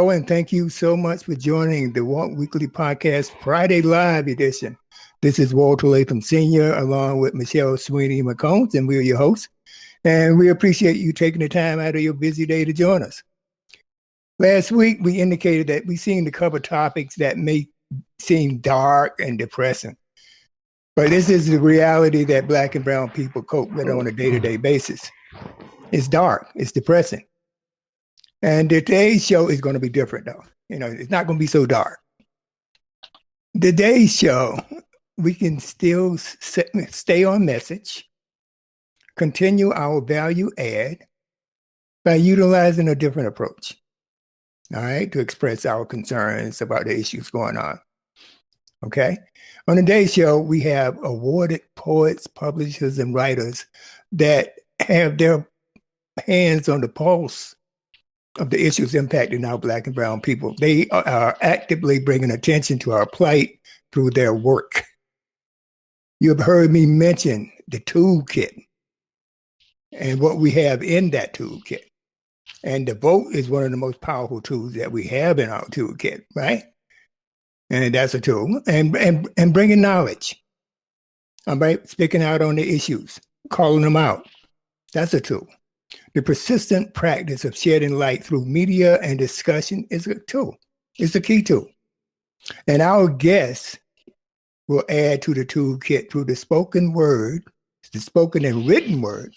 Hello, and thank you so much for joining the Walt Weekly Podcast Friday Live edition. This is Walter Latham Sr. along with Michelle Sweeney McCombs, and we're your hosts. And we appreciate you taking the time out of your busy day to join us. Last week, we indicated that we seem to cover topics that may seem dark and depressing. But this is the reality that Black and brown people cope with on a day-to-day basis. It's dark. It's depressing. And today's show is going to be different, though. It's not going to be so dark. Today's show, we can still stay on message, continue our value add by utilizing a different approach, all right, to express our concerns about the issues going on. Okay? On today's show, we have awarded poets, publishers, and writers that have their hands on the pulse of the issues impacting our Black and brown people. They are actively bringing attention to our plight through their work. You have heard me mention the toolkit and what we have in that toolkit. And the vote is one of the most powerful tools that we have in our toolkit, right? And that's a tool. And bringing knowledge, all right? Speaking out on the issues, calling them out. That's a tool. The persistent practice of shedding light through media and discussion is a tool. It's a key tool. And our guests will add to the toolkit through the spoken word, the spoken and written word,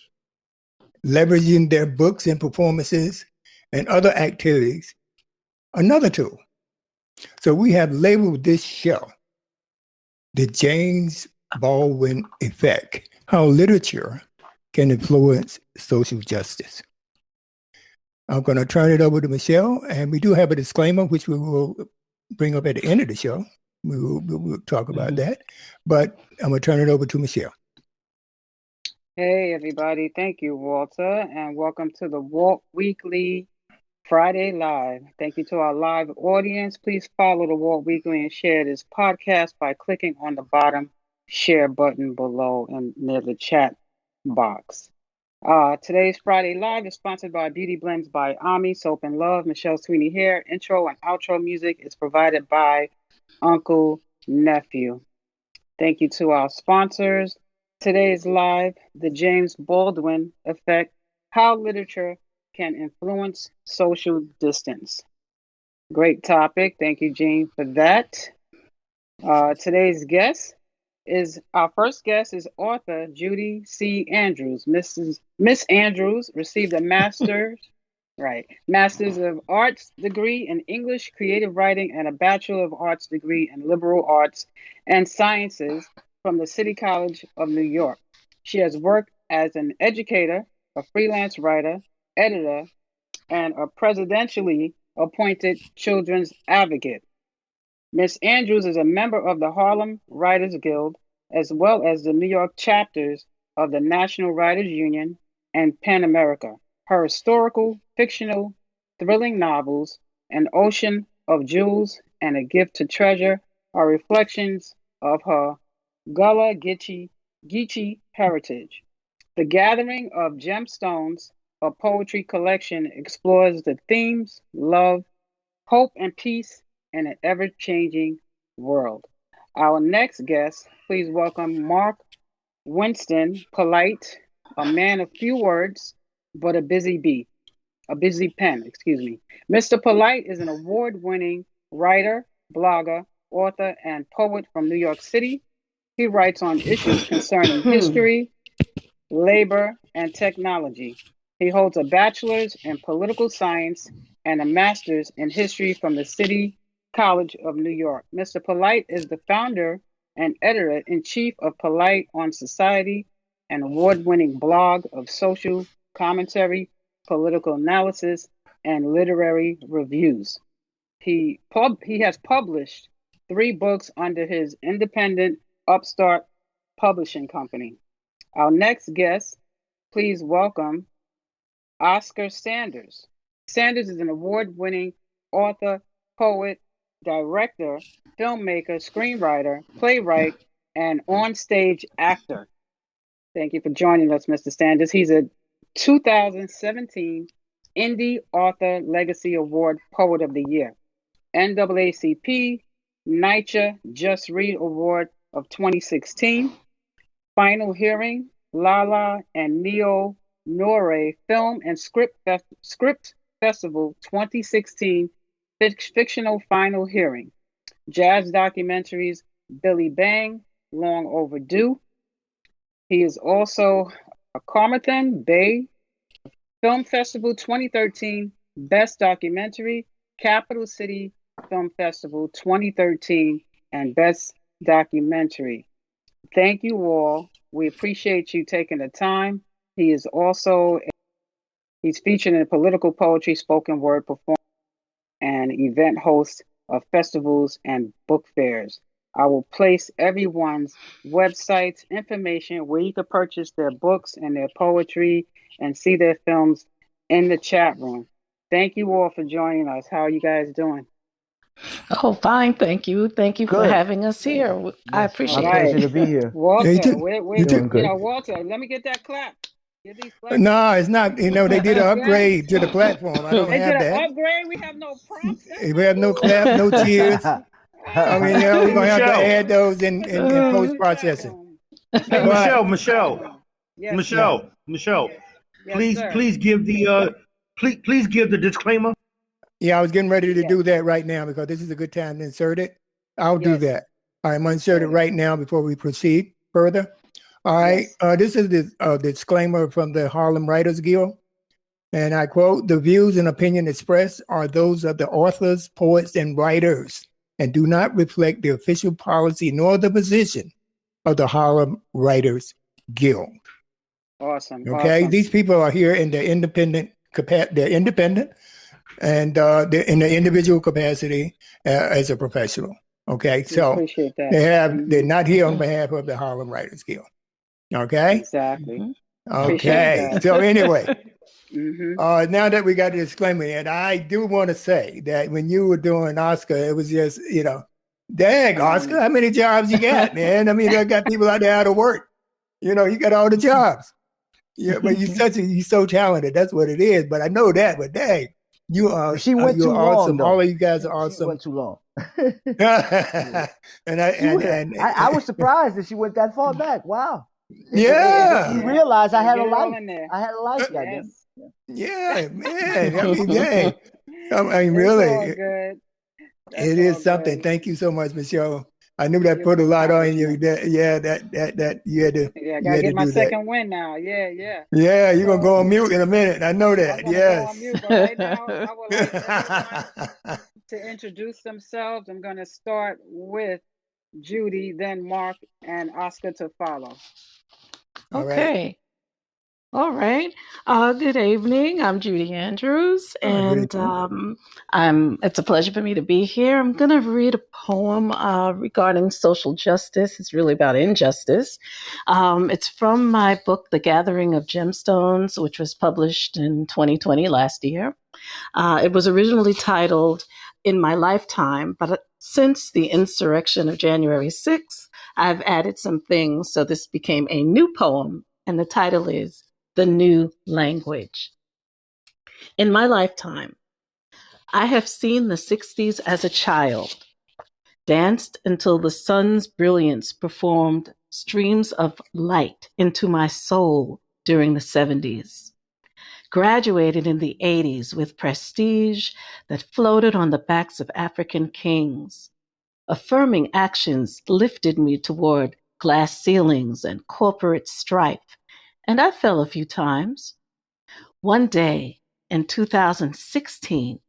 leveraging their books and performances and other activities, another tool. So we have labeled this show the James Baldwin Effect, how literature can influence social justice. I'm going to turn it over to Michelle, and we do have a disclaimer, which we will bring up at the end of the show. We'll talk about that, but I'm going to turn it over to Michelle. Hey, everybody. Thank you, Walter, and welcome to the Walt Weekly Friday Live. Thank you to our live audience. Please follow the Walt Weekly and share this podcast by clicking on the bottom share button below and near the chat box. Today's Friday Live is sponsored by Beauty Blends by Ami, Soap and Love, Michelle Sweeney Hair. Intro and outro music is provided by Uncle Nephew. Thank you to our sponsors. Today's live, the James Baldwin Effect, how literature can influence social distance. Great topic. Thank you, Jean, for that. Today's guest our first guest is author Judy C. Andrews. Miss Andrews received a master's of Arts degree in English creative writing and a Bachelor of Arts degree in liberal arts and sciences from the City College of New York. She has worked as an educator, a freelance writer, editor, and a presidentially appointed children's advocate. Ms. Andrews is a member of the Harlem Writers Guild, as well as the New York chapters of the National Writers Union and PEN America. Her historical, fictional, thrilling novels, An Ocean of Jewels and A Gift to Treasure, are reflections of her Gullah Geechee heritage. The Gathering of Gemstones, a poetry collection, explores the themes, love, hope, and peace in an ever-changing world. Our next guest, please welcome Marc Polite, a man of few words, but a busy pen. Mr. Polite is an award-winning writer, blogger, author, and poet from New York City. He writes on issues concerning history, labor, and technology. He holds a bachelor's in political science and a master's in history from the City College of New York. Mr. Polite is the founder and editor-in-chief of Polite on Society, an award-winning blog of social commentary, political analysis, and literary reviews. He has published 3 books under his independent upstart publishing company. Our next guest, please welcome Oscar Sanders. Sanders is an award-winning author, poet, director, filmmaker, screenwriter, playwright, and on-stage actor. Thank you for joining us, Mr. Sanders. He's a 2017 Indi Author Legacy Award Poet of the Year, NAACP NYCHA Just Read Award of 2016, Final Hearing, Lala and Neo Nore Film and Script Festival 2016 Fictional Final Hearing, Jazz Documentaries, Billy Bang, Long Overdue. He is also a Carmarthen Bay Film Festival 2013 Best Documentary, Capital City Film Festival 2013, and Best Documentary. Thank you all. We appreciate you taking the time. He's featured in political poetry, spoken word performance, and event host of festivals and book fairs. I will place everyone's websites, information where you can purchase their books and their poetry and see their films in the chat room. Thank you all for joining us. How are you guys doing? Oh, fine. Thank you. Thank you for Good. having us here. I Yes, appreciate my it. pleasure to be here. Walter, You too. Walter, let me get that clap. Get these claps. No, it's not. They did an upgrade to the platform. I don't They have did an that. upgrade. We have no props. We have no clap, no cheers. I mean, we're gonna have to add those in post processing. Hey, Michelle. Yes, Michelle. yes, Please give the disclaimer. Yeah, I was getting ready to Yes. do that right now because this is a good time to insert it. I'll do Yes. that. I'm insert it right now before we proceed further. All right. This is the disclaimer from the Harlem Writers Guild. And I quote, "The views and opinion expressed are those of the authors, poets, and writers, and do not reflect the official policy nor the position of the Harlem Writers Guild." Awesome. Okay. Awesome. These people are here in their independent they're independent and they're in the individual capacity as a professional. Okay. So appreciate that. they're not here on behalf of the Harlem Writers Guild. Okay. Exactly. Okay. that. So anyway, Mm-hmm. now that we got the disclaimer, and I do want to say that when you were doing Oscar, it was just, dang, Oscar, how many jobs you got, man? I mean, I got people out there out of work. You got all the jobs. Yeah, but you're so talented. That's what it is. But I know that. But dang, you are. She went you're too awesome. long, though. All of you guys are She awesome. went too long. and I was surprised that she went that far back. Wow. Yeah. You realize I had a Get it all life. in there. I had a life, Yes. Yeah, man. I mean, dang. I mean, It's really, all good. That's it is all something. good. Thank you so much, Michelle. I knew that You're put a lot welcome. on you. That you had to. Yeah, I you gotta had get to my do second win now. Yeah. Yeah, you're gonna go on mute in a minute. I know that. I'm gonna Yes. go on mute, but right now I would like everyone to introduce themselves. I'm gonna start with Judy, then Mark, and Oscar to follow. All right. Okay. All right. Good evening. I'm Judy Andrews, and it's a pleasure for me to be here. I'm going to read a poem regarding social justice. It's really about injustice. It's from my book, The Gathering of Gemstones, which was published in 2020 last year. It was originally titled In My Lifetime, but since the insurrection of January 6th, I've added some things, so this became a new poem, and the title is The New Language. In my lifetime, I have seen the 60s as a child, danced until the sun's brilliance performed streams of light into my soul during the 70s. Graduated in the 80s with prestige that floated on the backs of African kings. Affirming actions lifted me toward glass ceilings and corporate strife, and I fell a few times. One day in 2016,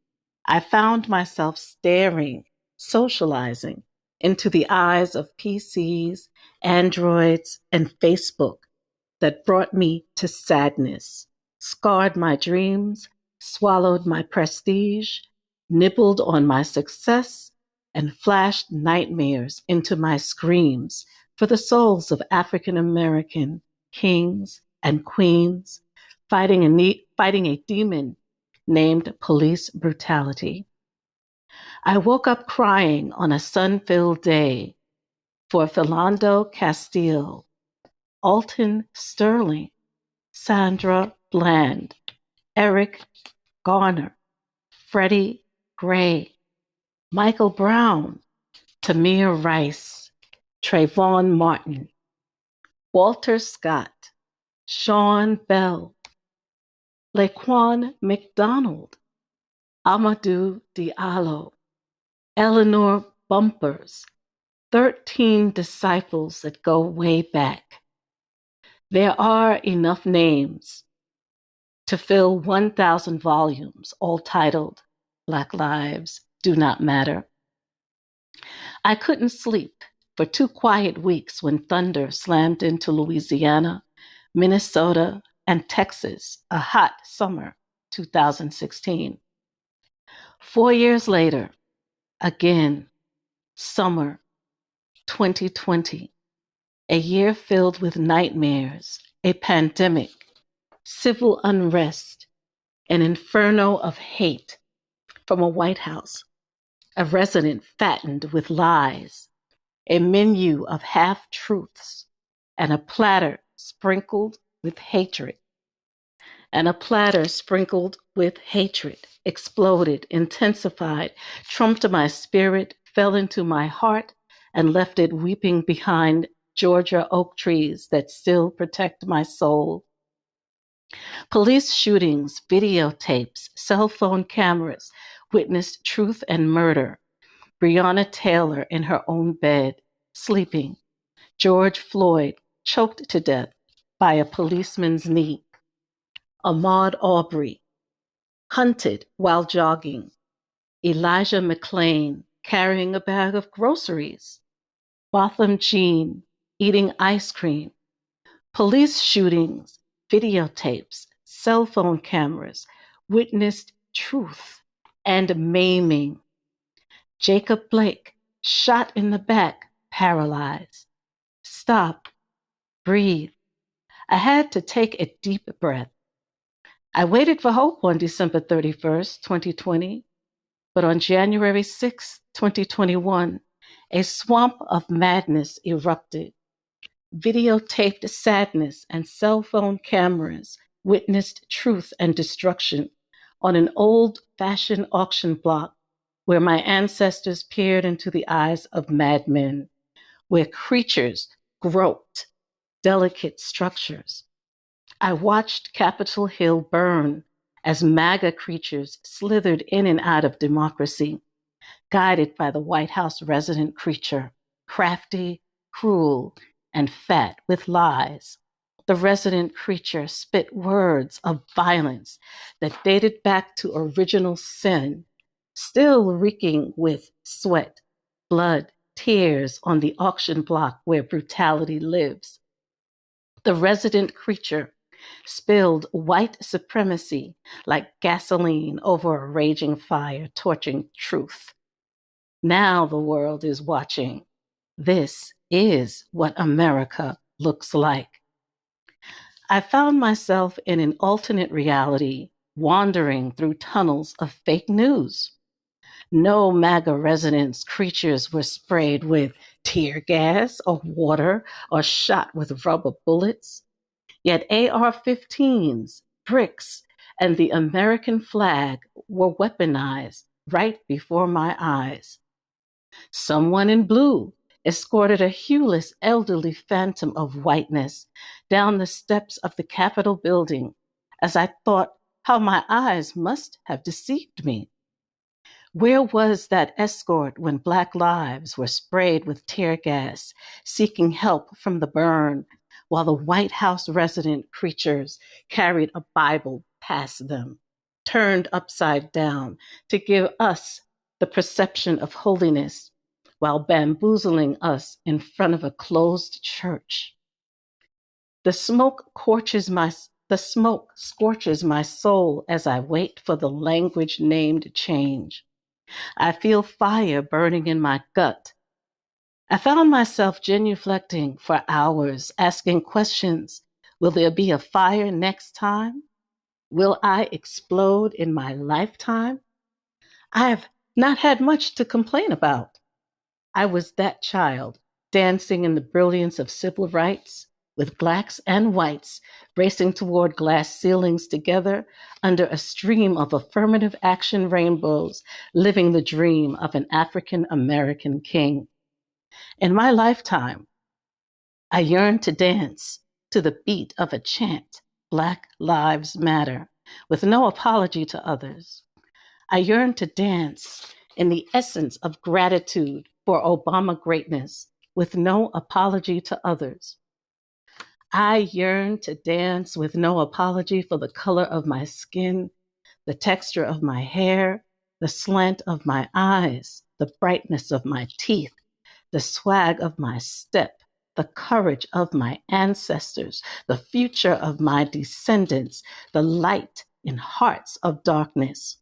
I found myself staring, socializing into the eyes of PCs, Androids, and Facebook that brought me to sadness, scarred my dreams, swallowed my prestige, nibbled on my success, and flashed nightmares into my screams for the souls of African American kings and queens fighting a demon named police brutality. I woke up crying on a sun-filled day for Philando Castile, Alton Sterling, Sandra Bland, Eric Garner, Freddie Gray, Michael Brown, Tamir Rice, Trayvon Martin, Walter Scott, Sean Bell, Laquan McDonald, Amadou Diallo, Eleanor Bumpers, 13 disciples that go way back. There are enough names to fill 1,000 volumes, all titled Black Lives Do Not Matter. I couldn't sleep for 2 quiet weeks when thunder slammed into Louisiana, Minnesota, and Texas, a hot summer 2016. 4 years later, again, summer 2020, a year filled with nightmares, a pandemic, civil unrest, an inferno of hate from a White House, a resident fattened with lies, a menu of half-truths, and a platter sprinkled with hatred. And a platter sprinkled with hatred exploded, intensified, trumped my spirit, fell into my heart, and left it weeping behind Georgia oak trees that still protect my soul. Police shootings, videotapes, cell phone cameras witnessed truth and murder. Breonna Taylor in her own bed, sleeping. George Floyd choked to death by a policeman's knee. Ahmaud Arbery hunted while jogging. Elijah McClain carrying a bag of groceries. Botham Jean eating ice cream. Police shootings, videotapes, cell phone cameras witnessed truth and maiming. Jacob Blake shot in the back, paralyzed. Stop. Breathe. I had to take a deep breath. I waited for hope on December 31st, 2020, but on January 6, 2021, a swamp of madness erupted. Videotaped sadness and cell phone cameras witnessed truth and destruction on an old-fashioned auction block where my ancestors peered into the eyes of madmen, where creatures groped delicate structures. I watched Capitol Hill burn as MAGA creatures slithered in and out of democracy, guided by the White House resident creature, crafty, cruel, and fat with lies. The resident creature spit words of violence that dated back to original sin, still reeking with sweat, blood, tears on the auction block where brutality lives. The resident creature spilled white supremacy like gasoline over a raging fire, torching truth. Now the world is watching. This is what America looks like. I found myself in an alternate reality, wandering through tunnels of fake news. No MAGA residents' creatures were sprayed with tear gas or water or shot with rubber bullets. Yet AR-15s, bricks, and the American flag were weaponized right before my eyes. Someone in blue escorted a hueless elderly phantom of whiteness down the steps of the Capitol building as I thought how my eyes must have deceived me. Where was that escort when Black lives were sprayed with tear gas, seeking help from the burn, while the White House resident creatures carried a Bible past them, turned upside down to give us the perception of holiness, while bamboozling us in front of a closed church? The smoke scorches my soul as I wait for the language named change. I feel fire burning in my gut. I found myself genuflecting for hours, asking questions. Will there be a fire next time? Will I explode in my lifetime? I have not had much to complain about. I was that child, dancing in the brilliance of civil rights, with blacks and whites racing toward glass ceilings together under a stream of affirmative action rainbows, living the dream of an African American king. In my lifetime, I yearn to dance to the beat of a chant, Black Lives Matter, with no apology to others. I yearn to dance in the essence of gratitude for Obama greatness, with no apology to others. I yearn to dance with no apology for the color of my skin, the texture of my hair, the slant of my eyes, the brightness of my teeth, the swag of my step, the courage of my ancestors, the future of my descendants, the light in hearts of darkness.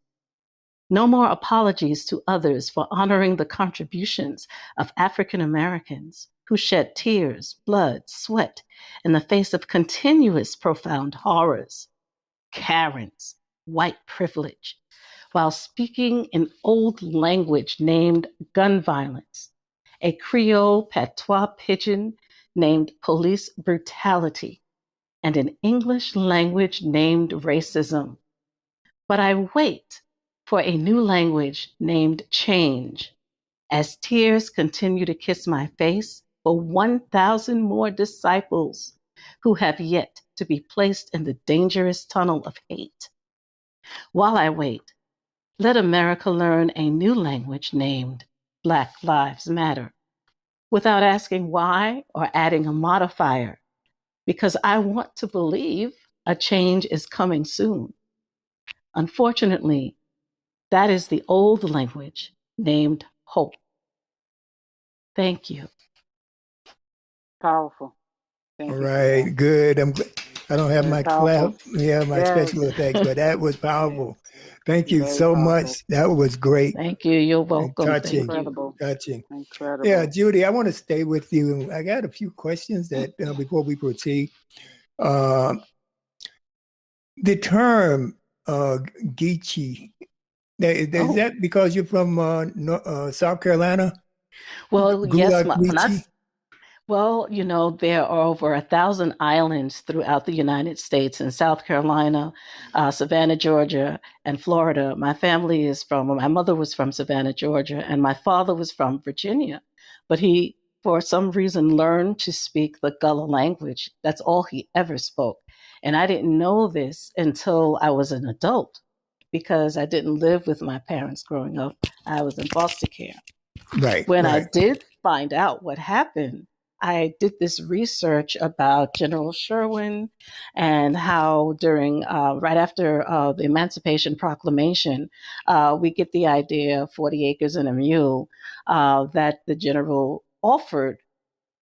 No more apologies to others for honoring the contributions of African Americans who shed tears, blood, sweat in the face of continuous profound horrors, Karens, white privilege, while speaking an old language named gun violence, a Creole patois pidgin named police brutality, and an English language named racism. But I wait for a new language named change, as tears continue to kiss my face for 1,000 more disciples who have yet to be placed in the dangerous tunnel of hate. While I wait, let America learn a new language named Black Lives Matter, without asking why or adding a modifier, because I want to believe a change is coming soon. Unfortunately, that is the old language named hope. Thank you. Powerful. Thank All you for right, that. good. I don't have Very my clap, powerful. my Yes. special effects, but that was powerful. Thank you Very so powerful. much. That was great. Thank you. You're And welcome. touching. Thank you. Incredible. Touching. Incredible. Yeah, Judy, I want to stay with you. I got a few questions that before we proceed. The term Geechee, is that because you're from South Carolina? Well, yes. Geechee? Well, you know, there are over 1,000 islands throughout the United States, in South Carolina, Savannah, Georgia, and Florida. My mother was from Savannah, Georgia, and my father was from Virginia. But he, for some reason, learned to speak the Gullah language. That's all he ever spoke. And I didn't know this until I was an adult, because I didn't live with my parents growing up. I was in foster care. Right. When I did find out what happened, I did this research about General Sherwin and how during, right after the Emancipation Proclamation, we get the idea of 40 acres and a mule that the general offered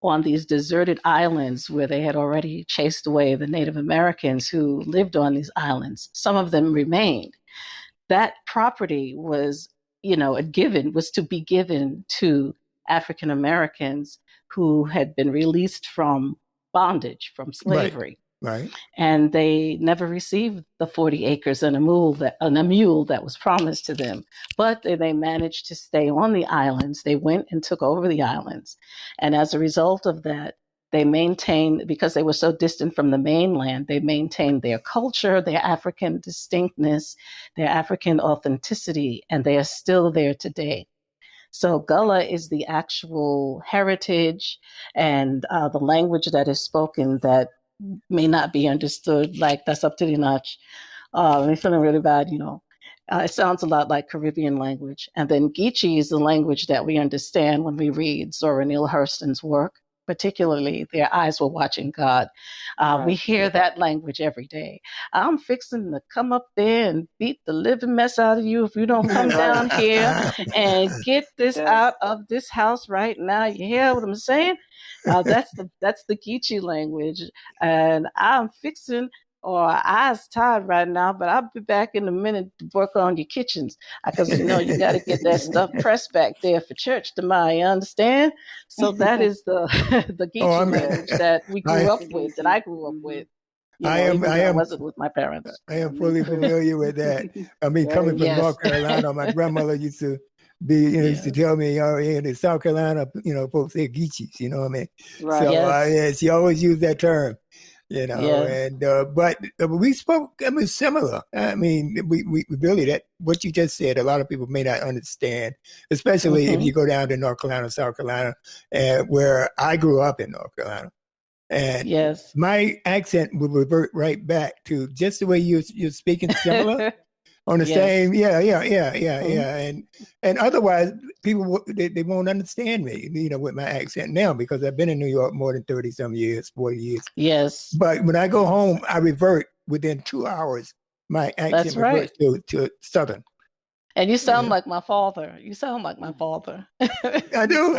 on these deserted islands where they had already chased away the Native Americans who lived on these islands. Some of them remained. That property was, was to be given to African Americans who had been released from bondage, from slavery. Right. And they never received the 40 acres and a mule that was promised to them. But they managed to stay on the islands. They went and took over the islands. And as a result of that, they maintained, because they were so distant from the mainland, they maintained their culture, their African distinctness, their African authenticity, and they are still there today. So Gullah is the actual heritage and the language that is spoken that may not be understood. Like, that's up to the notch. I'm feeling really bad, it sounds a lot like Caribbean language. And then Geechee is the language that we understand when we read Zora Neale Hurston's work, particularly Their Eyes Were Watching God. We hear that language every day. I'm fixing to come up there and beat the living mess out of you if you don't come down here and get this out of this house right now. You hear what I'm saying? That's the Geechee language. And I'm fixing, or eyes tired right now, but I'll be back in a minute to work on your kitchens, because you got to get that stuff pressed back there for church tomorrow. You understand? So that is the Geechee language that we grew up with, that I grew up with. I wasn't with my parents. I am fully familiar with that. I mean, coming from North Carolina, my grandmother used to used to tell me, in South Carolina, folks say geechies, you know what I mean? Right. So Yes. she always used that term, Yes. and but we spoke, similar. I mean, we really, that what you just said, a lot of people may not understand, especially if you go down to North Carolina, South Carolina, where I grew up in North Carolina. And Yes. my accent will revert right back to just the way you're speaking, similar on the Yes. same. Yeah. And otherwise, people they won't understand me, with my accent now, because I've been in New York more than 30 some years, 40 years. Yes. But when I go home, I revert within 2 hours. My accent That's right. reverts to Southern. And you sound like my father. You sound like my father. I do.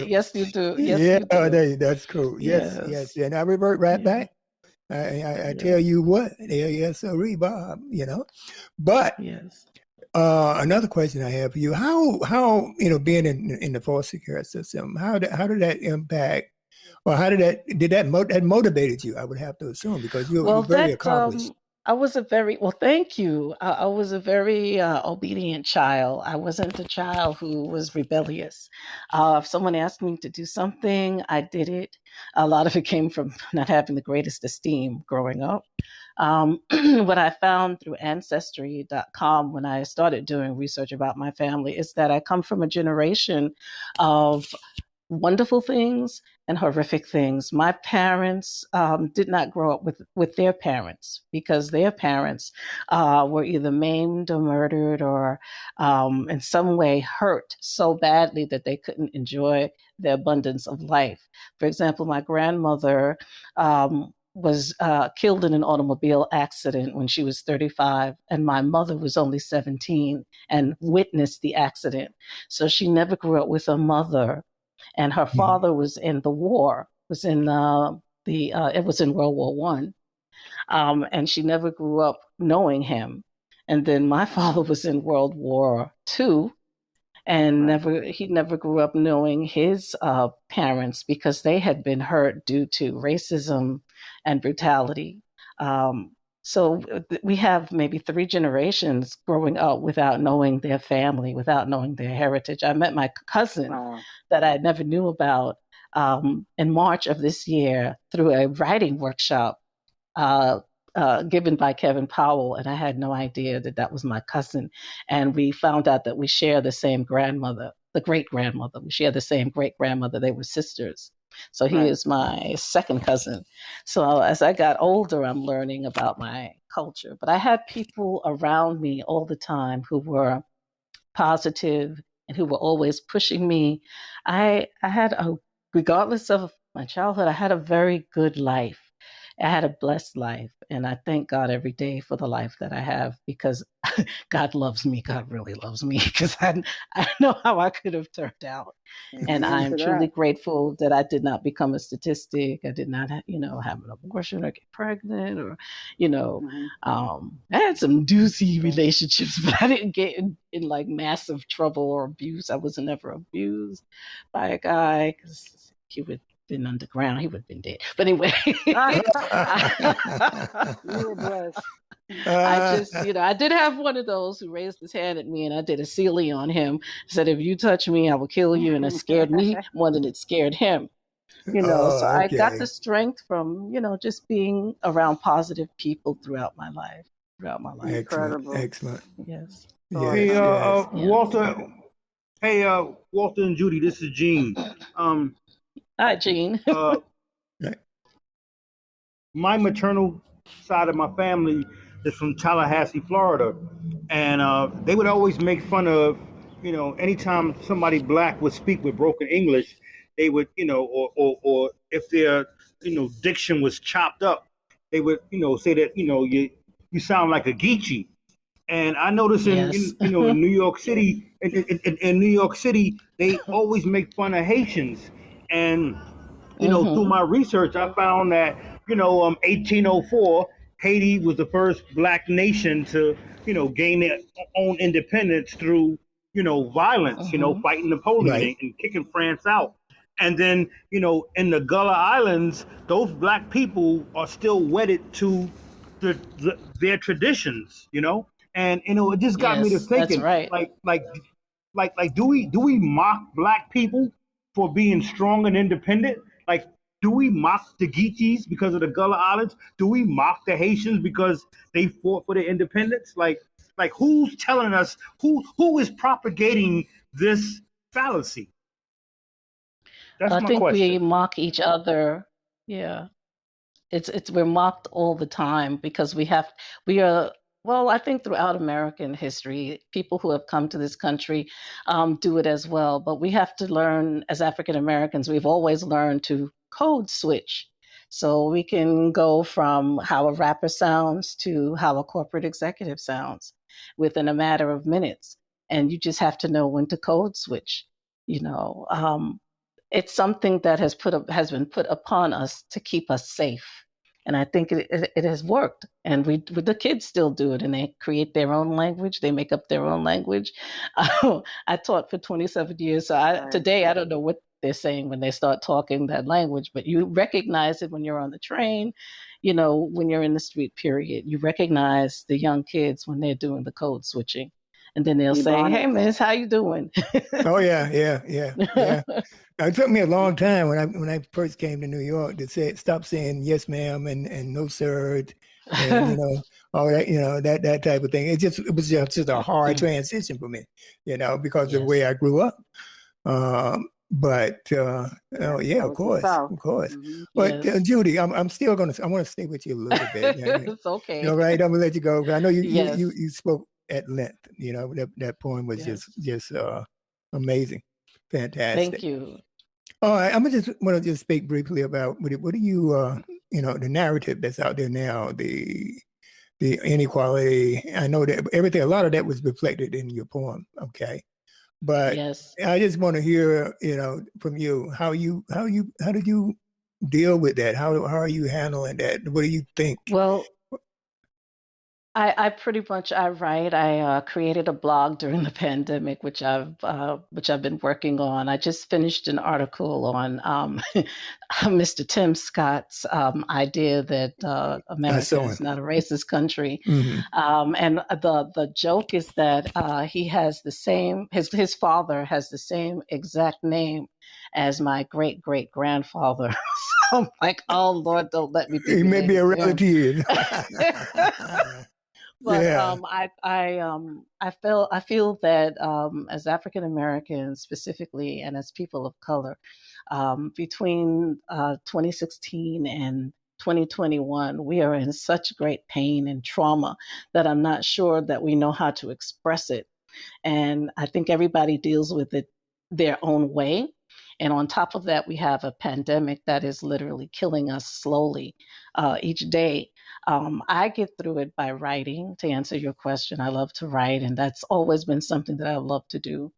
Yes, you do. Yes, Yeah, you do. that's cool. Yes. And I revert right back. I tell you what, yes, Bob, But yes. Another question I have for you: How being in the foster care system, how did that impact, or that motivated you? I would have to assume, because you're very accomplished. I was thank you. I was a very obedient child. I wasn't a child who was rebellious. If someone asked me to do something, I did it. A lot of it came from not having the greatest esteem growing up. What I found through Ancestry.com when I started doing research about my family is that I come from a generation of wonderful things and horrific things. My parents did not grow up with their parents, because their parents were either maimed or murdered, or in some way hurt so badly that they couldn't enjoy the abundance of life. For example, my grandmother was killed in an automobile accident when she was 35, and my mother was only 17 and witnessed the accident. So she never grew up with a mother. And her father was in the war, it was in World War One, and she never grew up knowing him. And then my father was in World War II, and he never grew up knowing his parents, because they had been hurt due to racism and brutality. So we have maybe 3 generations growing up without knowing their family, without knowing their heritage. I met my cousin that I never knew about in March of this year through a writing workshop given by Kevin Powell, and I had no idea that was my cousin. And we found out that we share the same grandmother, the great-grandmother. We share the same great-grandmother. They were sisters. So he is my second cousin. So as I got older, I'm learning about my culture. But I had people around me all the time who were positive and who were always pushing me. Regardless of my childhood, I had a very good life. I had a blessed life, and I thank God every day for the life that I have, because God loves me. God really loves me, because I know how I could have turned out. And I'm truly grateful that I did not become a statistic. I did not, have an abortion or get pregnant, or, I had some doozy relationships, but I didn't get in like massive trouble or abuse. I was never abused by a guy, because he would been underground, he would have been dead. But anyway, You were blessed. I just, I did have one of those who raised his hand at me, and I did a Sealy on him. Said, if you touch me, I will kill you. And it scared me more than it scared him. So I got the strength from, just being around positive people throughout my life. Excellent. Yes. Hey, Walter. Hey, Walter and Judy, this is Gene. Hi, Gene. My maternal side of my family is from Tallahassee, Florida, and they would always make fun of, anytime somebody black would speak with broken English, they would, or if their, diction was chopped up, they would, say that, you sound like a geechee. And I notice in New York City, in New York City, they always make fun of Haitians. And through my research, I found that 1804, Haiti was the first black nation to gain their own independence through violence, fighting Napoleon and kicking France out. And then in the Gullah Islands, those black people are still wedded to their traditions, and it just got me to thinking, like do we mock black people for being strong and independent? Like, do we mock the Geechees because of the Gullah Islands? Do we mock the Haitians because they fought for their independence? Like who's telling us, who is propagating this fallacy? That's I my think we question. mock each other. Yeah. It's we're mocked all the time because we are, well, I think throughout American history, people who have come to this country do it as well. But we have to learn, as African Americans, we've always learned to code switch. So we can go from how a rapper sounds to how a corporate executive sounds within a matter of minutes. And you just have to know when to code switch. You know, it's something that has been put upon us to keep us safe, and I think it has worked. And the kids still do it, and they create their own language. They make up their own language. I taught for 27 years, so today I don't know what they're saying when they start talking that language, but you recognize it when you're on the train. You know, when you're in the street. Period. You recognize the young kids when they're doing the code switching. And then they'll say, "Hey, miss, how you doing?" Oh yeah. It took me a long time when I first came to New York to stop saying yes, ma'am, and no, sir, and all that, that type of thing. It was just a hard transition for me, because of the way I grew up. But oh yeah, of course. Mm-hmm. But Judy, I want to stay with you a little bit. It's okay. All right, I'm gonna let you go. I know Yes. you spoke at length. That poem was just amazing, fantastic. Thank you. All right, I'm gonna just want to speak briefly about what do you the narrative that's out there now, the inequality. I know that everything, a lot of that was reflected in your poem. Okay. But Yes. I just want to hear, from you, how did you deal with that? How are you handling that? What do you think? Well, I pretty much I write. I created a blog during the pandemic, which I've been working on. I just finished an article on Mr. Tim Scott's idea that America is not a racist country, and the joke is that he has the same his father has the same exact name as my great grandfather. So I'm like, oh Lord, don't let me be. He may be a relative. But I feel that as African Americans specifically, and as people of color, between 2016 and 2021, we are in such great pain and trauma that I'm not sure that we know how to express it. And I think everybody deals with it their own way. And on top of that, we have a pandemic that is literally killing us slowly each day. I get through it by writing. To answer your question, I love to write, and that's always been something that I love to do,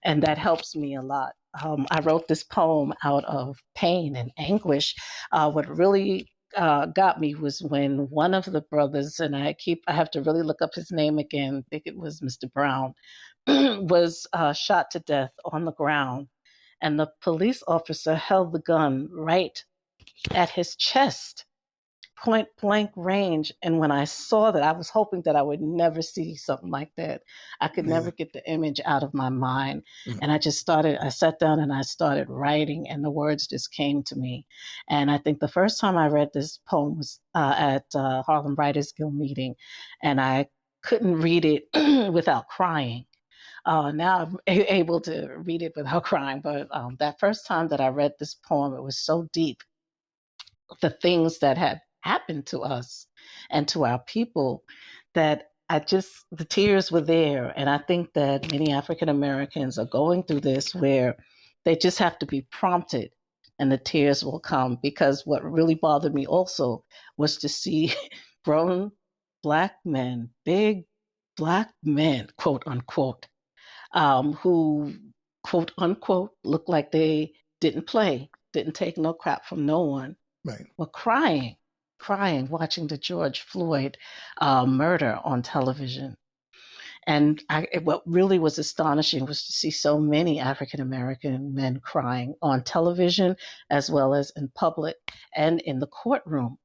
and that helps me a lot. I wrote this poem out of pain and anguish. What really got me was when one of the brothers, and I have to really look up his name again, I think it was Mr. Brown, was shot to death on the ground. And the police officer held the gun right at his chest, point blank range. And when I saw that, I was hoping that I would never see something like that. I could never get the image out of my mind. And I sat down and I started writing, and the words just came to me. And I think the first time I read this poem was at Harlem Writers Guild meeting, and I couldn't read it without crying. Now I'm able to read it without crying, but that first time that I read this poem, it was so deep. The things that had happened to us and to our people, that the tears were there. And I think that many African Americans are going through this, where they just have to be prompted and the tears will come. Because what really bothered me also was to see grown Black men, big Black men, quote unquote, who, quote unquote, looked like they didn't take no crap from no one, were crying, watching the George Floyd murder on television. And what really was astonishing was to see so many African American men crying on television, as well as in public and in the courtroom.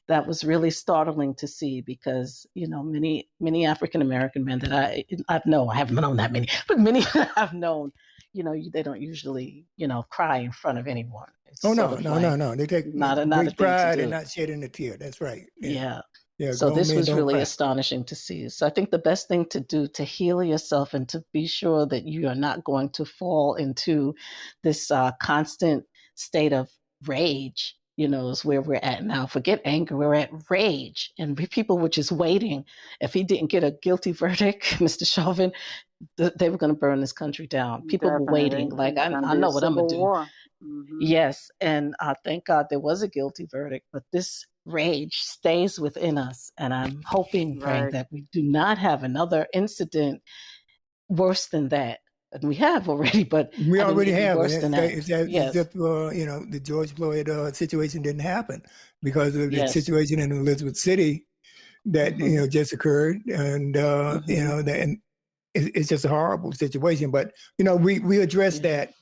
that was really startling to see, because, many African American men that I haven't known that many, but many that I've known, they don't usually, cry in front of anyone. It's Oh, sort no, of no, like no, no. They take not a great thing to pride in do. not shedding a tear. That's right. Yeah. Yeah. Yeah. So Grown this men was don't really cry. astonishing to see. So I think the best thing to do to heal yourself and to be sure that you are not going to fall into this constant state of rage, is where we're at now. Forget anger, we're at rage. And people were just waiting. If he didn't get a guilty verdict, Mr. Chauvin, they were going to burn this country down. People were waiting. Definitely. Like, It's I gonna be a know what I'm going to civil do. war. Mm-hmm. Yes, and thank God there was a guilty verdict, but this rage stays within us. And I'm hoping, praying Right. that we do not have another incident worse than that. And we have already, but We already maybe have it. worse than that. It's Yes, as if the George Floyd situation didn't happen because of the yes. situation in Elizabeth City that Mhm. just occurred, and and it's just a horrible situation. But we address that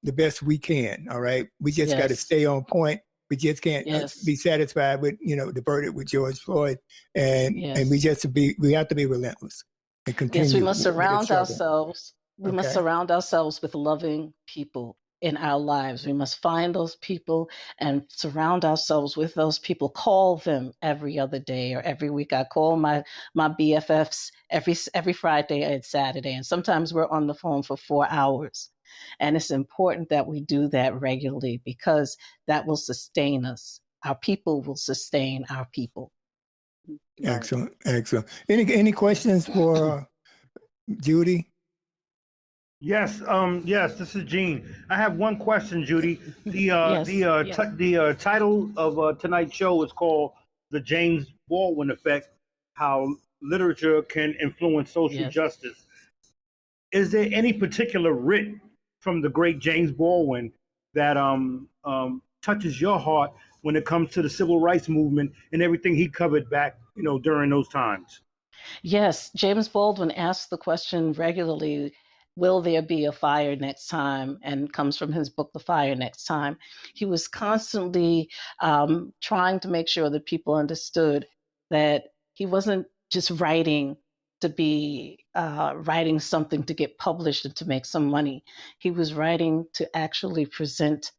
the best we can. All right, we just got to Yes, stay on point. We just can't yes, be satisfied with the verdict with George Floyd, and yes. we have to be relentless and Yes, we continue must with the surround struggle. ourselves. We must Okay. surround ourselves with loving people in our lives. We must find those people and surround ourselves with those people. Call them every other day or every week. I call my BFFs every Friday and Saturday, and sometimes we're on the phone for 4 hours. And it's important that we do that regularly, because that will sustain us. Our people will sustain our people. Right. Excellent, excellent. Any questions for Judy? Yes, yes. This is Gene. I have one question, Judy. Yes, yes. The title of tonight's show is called "The James Baldwin Effect: How Literature Can Influence Social Yes. Justice." Is there any particular writ from the great James Baldwin that touches your heart when it comes to the civil rights movement and everything he covered back, during those times? Yes, James Baldwin asks the question regularly, will there be a fire next time? And comes from his book, The Fire Next Time. He was constantly trying to make sure that people understood that he wasn't just writing to be writing something to get published and to make some money. He was writing to actually present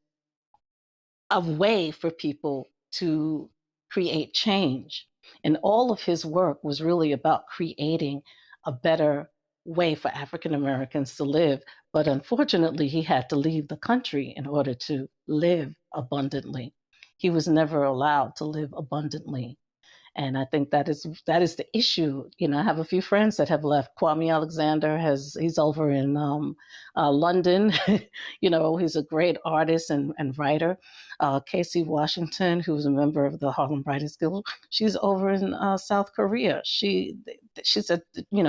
a way for people to create change. And all of his work was really about creating a better way for African Americans to live. But unfortunately, he had to leave the country in order to live abundantly. He was never allowed to live abundantly. And I think that is the issue. I have a few friends that have left. Kwame Alexander he's over in London. He's a great artist and writer. Casey Washington, who's a member of the Harlem Writers Guild, she's over in South Korea. She said,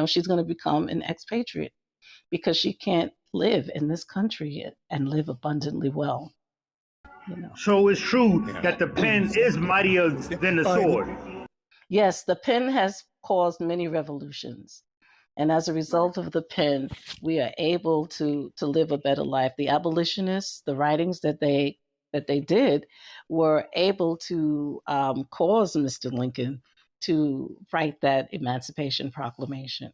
she's going to become an expatriate because she can't live in this country and live abundantly well. So it's true that the pen is mightier than the sword. Yes, the pen has caused many revolutions. And as a result of the pen, we are able to live a better life. The abolitionists, the writings that they did, were able to cause Mr. Lincoln to write that Emancipation Proclamation.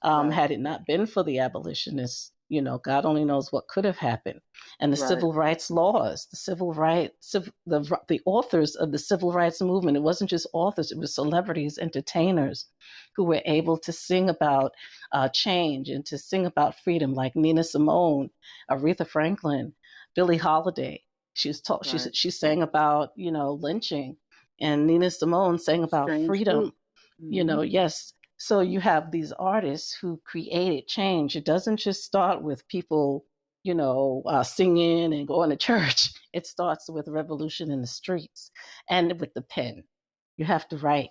Had it not been for the abolitionists, God only knows what could have happened. And the civil rights laws, the authors of the civil rights movement, it wasn't just authors, it was celebrities, entertainers who were able to sing about change and to sing about freedom, like Nina Simone, Aretha Franklin, Billie Holiday. She sang about, lynching, and Nina Simone sang about Strange freedom. fruit. Yes. So you have these artists who created change. It doesn't just start with people, singing and going to church. It starts with revolution in the streets and with the pen. You have to write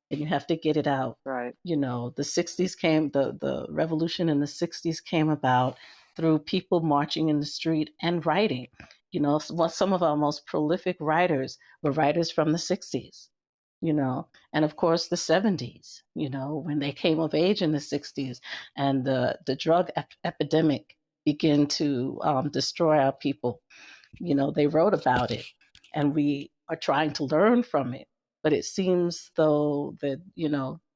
and you have to get it out. Right. The 60s came, the revolution in the 60s came about through people marching in the street and writing. Some of our most prolific writers were writers from the 60s. And of course the 70s, when they came of age in the 60s, and the drug epidemic began to destroy our people. They wrote about it, and we are trying to learn from it. But it seems though that,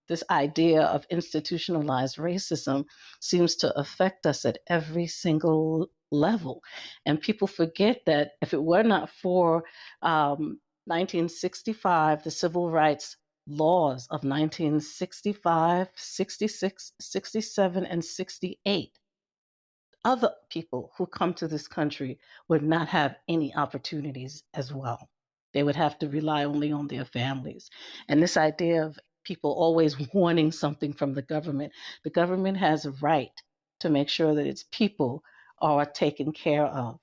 this idea of institutionalized racism seems to affect us at every single level. And people forget that if it were not for 1965, the civil rights laws of 1965, 66, 67, and 68, other people who come to this country would not have any opportunities as well. They would have to rely only on their families. And this idea of people always wanting something from the government has a right to make sure that its people are taken care of.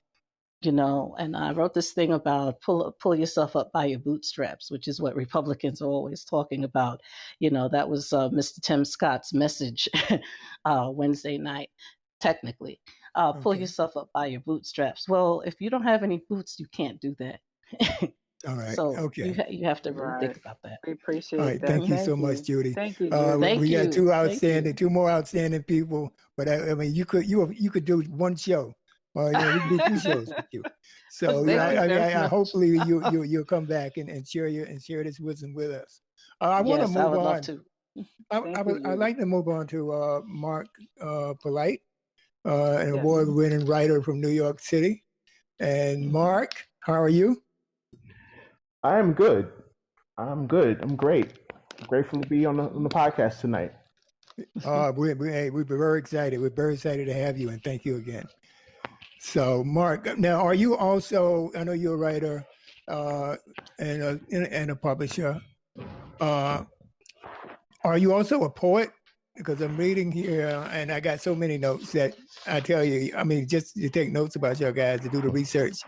And I wrote this thing about pull yourself up by your bootstraps, which is what Republicans are always talking about. That was Mr. Tim Scott's message Wednesday night, technically. Pull yourself up by your bootstraps. Well, if you don't have any boots, you can't do that. All right. So Okay. you have to really think about that. We appreciate All right. that. Thank you so much, Judy. Thank you, Judy. We got Thank two more outstanding people. But I mean, you could do one show, or we can do two shows with you. So I hopefully you'll come back and share this wisdom with us. I want to move on. I would love to. I'd like to move on to Marc Polite, an award-winning writer from New York City. And Marc, how are you? I am good. I'm great. I'm grateful to be on the podcast tonight. We're very excited. We're very excited to have you, and thank you again. So, Marc, now are you also? I know you're a writer and a publisher. Are you also a poet? Because I'm reading here, and I got so many notes that I tell you. I mean, just to take notes about your guys to do the research.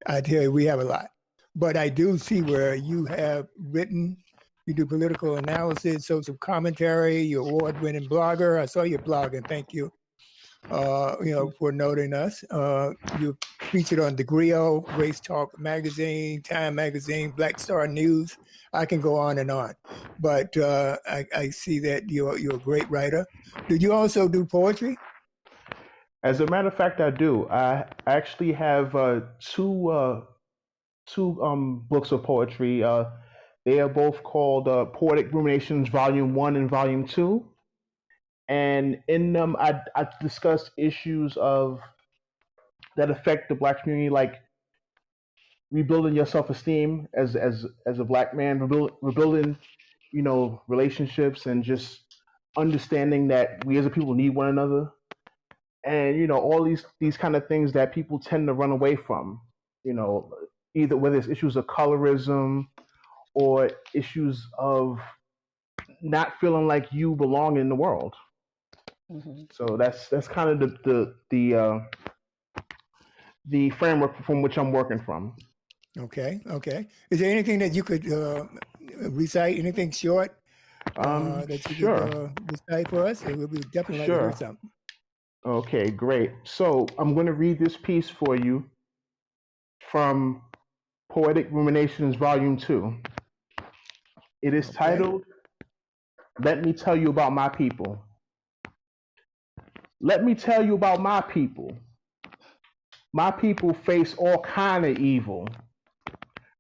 I tell you, we have a lot. But I do see where you have written, you do political analysis, social commentary, you're award-winning blogger. I saw your blog, and thank you, for noting us. You featured on The Griot, Race Talk Magazine, Time Magazine, Black Star News. I can go on and on. But I see that you're a great writer. Do you also do poetry? As a matter of fact, I do. I actually have two books of poetry. They are both called Poetic Ruminations Volume 1 and Volume 2. And in them, I discuss issues that affect the Black community, like rebuilding your self-esteem as a Black man, rebuilding, relationships, and just understanding that we as a people need one another. And, all these kind of things that people tend to run away from, either whether it's issues of colorism or issues of not feeling like you belong in the world. Mm-hmm. So that's kind of the framework from which I'm working from. Okay. Is there anything that you could recite? Anything short that you could recite for us? It would be definitely like to hear something. Okay, great. So I'm going to read this piece for you from Poetic Ruminations Volume 2. It is titled, Let Me Tell You About My People. Let me tell you about my people. My people face all kind of evil.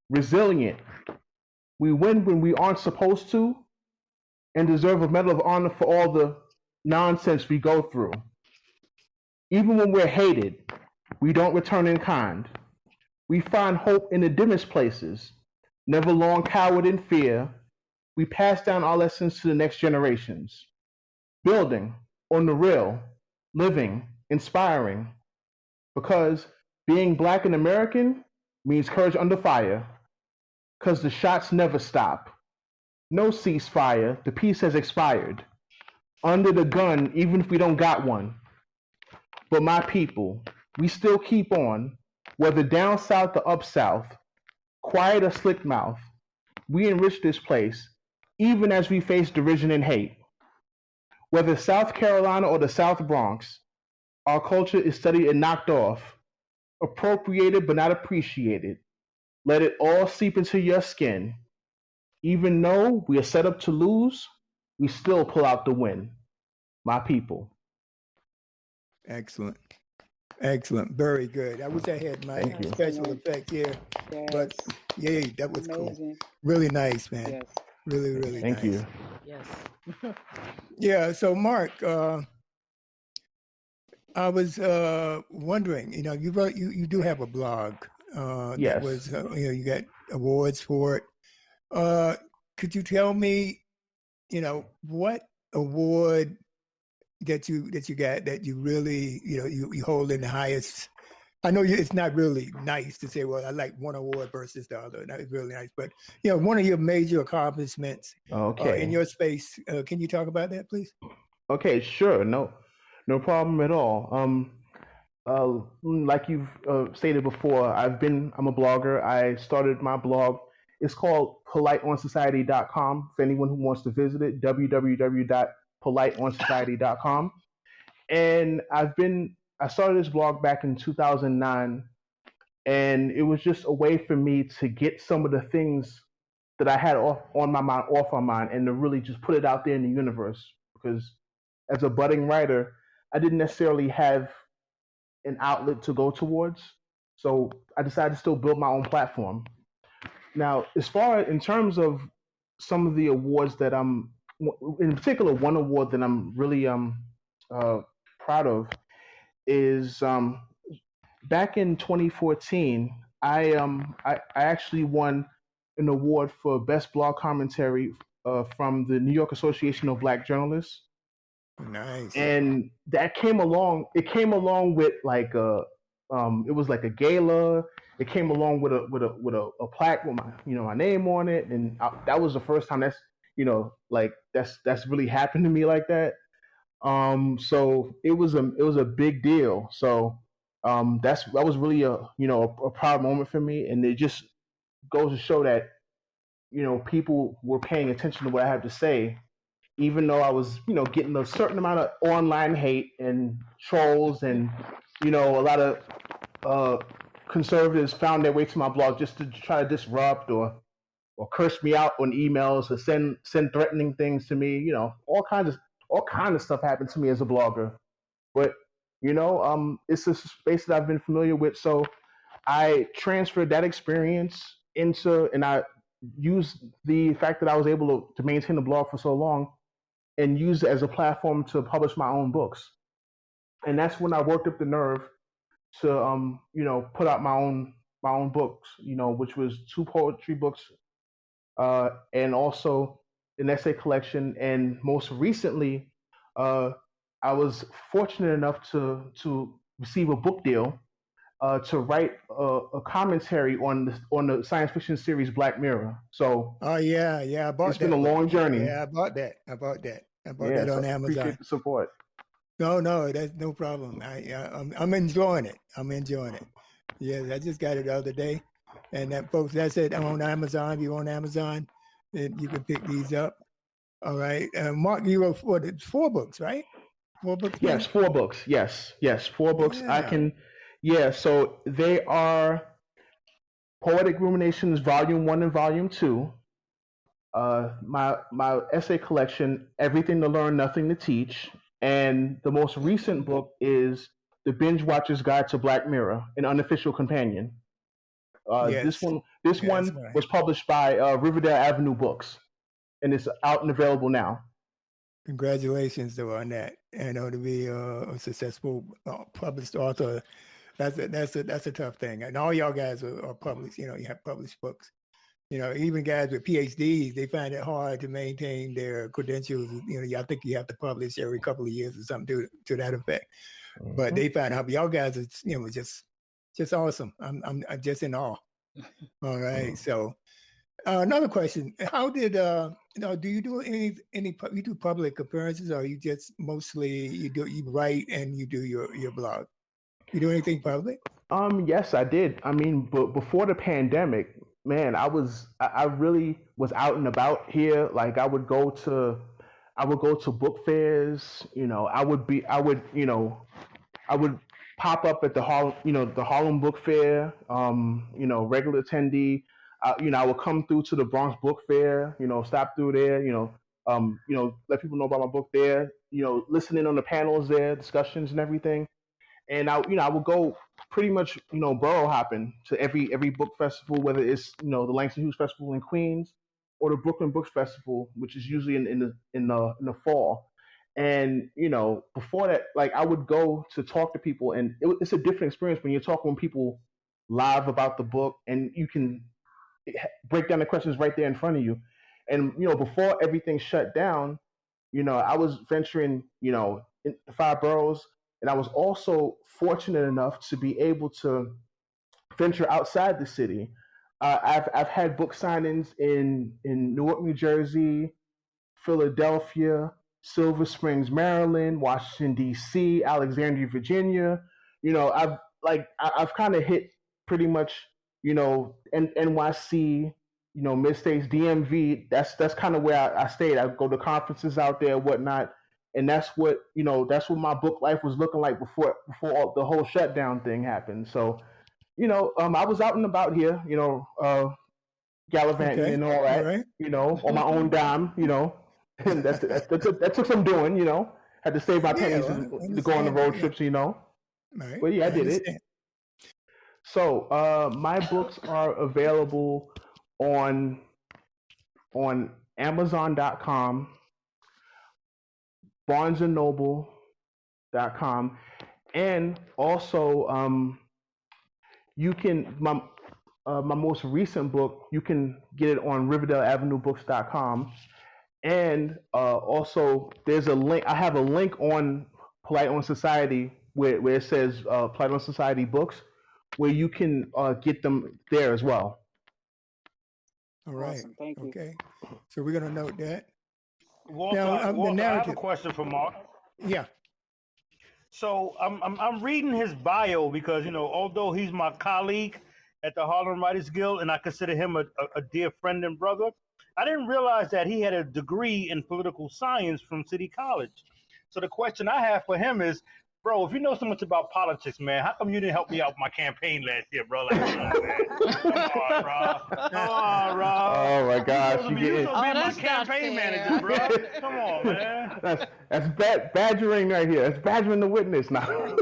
Resilient. We win when we aren't supposed to and deserve a Medal of Honor for all the nonsense we go through. Even when we're hated, we don't return in kind. We find hope in the dimmest places, never long cowered in fear. We pass down our lessons to the next generations. Building on the real, living, inspiring. Because being Black and American means courage under fire. Because the shots never stop. No ceasefire, the peace has expired. Under the gun, even if we don't got one. But my people, we still keep on, whether down south or up south, quiet or slick mouth, we enrich this place, even as we face derision and hate. Whether South Carolina or the South Bronx, our culture is studied and knocked off, appropriated but not appreciated. Let it all seep into your skin. Even though we are set up to lose, we still pull out the win. My people. Excellent. Excellent. Very good. I wish I had my Thank you. special Excellent. effects here, but Yes. yay, that was cool. Amazing. Really nice, man. Yes. Really, really Thank nice. you. Yes. Yeah. So, Mark, I was wondering. You do have a blog that Yes. was you got awards for it. Could you tell me, what award that you got that you really you hold in the highest? I know it's not really nice to say, well, I like one award versus the other. That is really nice, but one of your major accomplishments Okay. in your space. Can you talk about that, please? Okay, sure. No problem at all. Like you've stated before, I'm a blogger. I started my blog. It's called politeonsociety.com. For anyone who wants to visit it, www.politeonsociety.com. And I started this blog back in 2009, and it was just a way for me to get some of the things that I had off my mind, and to really just put it out there in the universe. Because as a budding writer, I didn't necessarily have an outlet to go towards, so I decided to still build my own platform. Now, in terms of some of the awards that in particular, one award that I'm really proud of is back in 2014, I actually won an award for best blog commentary from the New York Association of Black Journalists. Nice. And that came along. It came along with like it was like a gala. It came along with a plaque with my name on it, and that was the first time that's really happened to me like that. So it was a big deal. So that was really a proud moment for me, and it just goes to show that people were paying attention to what I have to say, even though I was getting a certain amount of online hate and trolls, and a lot of conservatives found their way to my blog just to try to disrupt or curse me out on emails or send threatening things to me. All kinds of stuff happened to me as a blogger. But it's a space that I've been familiar with, so I transferred that experience and I used the fact that I was able to maintain the blog for so long and use it as a platform to publish my own books. And that's when I worked up the nerve to put out my own books, which was 2 poetry books, and also an essay collection. And most recently, I was fortunate enough to receive a book deal to write a commentary on the science fiction series Black Mirror. So Oh yeah, I bought it's that. been a long journey. Yeah, I bought that. I bought that So on Amazon. appreciate the support. No, that's no problem. I'm enjoying it. Yes, I just got it the other day, and that's it. I'm on Amazon. If you're on Amazon, then you can pick these up. All right, Mark, you wrote 4 books, right? 4 books. Yes, man? 4 books. Yes, 4 books. Yeah. So they are Poetic Ruminations Volume 1 and Volume 2. My essay collection, Everything to Learn, Nothing to Teach. And the most recent book is The Binge Watcher's Guide to Black Mirror, an unofficial companion. Yes. This one right. was published by Riverdale Avenue Books, and it's out and available now. Congratulations, though, on that. To be a successful published author, that's a tough thing. And all y'all guys are published. You have published books. Even guys with PhDs, they find it hard to maintain their credentials. I think you have to publish every couple of years or something to that effect. Mm-hmm. But they find out y'all guys are just awesome. I'm just in awe. All right. Mm-hmm. So another question: how did do you do any you do public appearances, or you just mostly you write and you do your blog? You do anything public? Yes, I did. I mean, but before the pandemic, man, I really was out and about here. Like I would go to book fairs. I would pop up at the Harlem Book Fair. Regular attendee. I would come through to the Bronx Book Fair. Stop through there. Let people know about my book there. Listening on the panels there, discussions and everything. And I would go pretty much, borough hopping to every book festival, whether it's the Langston Hughes Festival in Queens or the Brooklyn Books Festival, which is usually in the fall. And before that, like I would go to talk to people, and it's a different experience when you're talking with people live about the book, and you can break down the questions right there in front of you. And before everything shut down, I was venturing, in the five boroughs, and I was also fortunate enough to be able to venture outside the city. I've had book signings in Newark, New Jersey, Philadelphia, Silver Springs, Maryland, Washington D.C., Alexandria, Virginia. I've kind of hit pretty much NYC, mid-states, DMV. That's kind of where I stayed. I go to conferences out there, whatnot, and that's what my book life was looking like before the whole shutdown thing happened. So I was out and about here, gallivanting Okay. and all that, All right. on my own dime, and that took some doing, had to save my pennies Yeah, well, to go on the understand. road Yeah. trips, Right. but yeah, I I did it. understand. So my books are available on Amazon.com, BarnesandNoble.com, and also you can my most recent book, you can get it on RiverdaleAvenueBooks.com, and also there's a link. I have a link on Polite on Society where it says Polite on Society books, where you can get them there as well. All right. Awesome. Thank you. Okay. So we're going to note that. Walter, Now, the Walter, I have a narrative. question for Mark. Yeah. So I'm reading his bio because although he's my colleague at the Harlem Writers Guild and I consider him a dear friend and brother, I didn't realize that he had a degree in political science from City College. So the question I have for him is, bro, if you know so much about politics, man, how come you didn't help me out with my campaign last year, bro? Like, come on, man. Come on, bro. Come on, bro. Oh my gosh, You supposed to be my that's not campaign fair. manager, bro. Come on, man. That's badgering right here. That's badgering the witness now.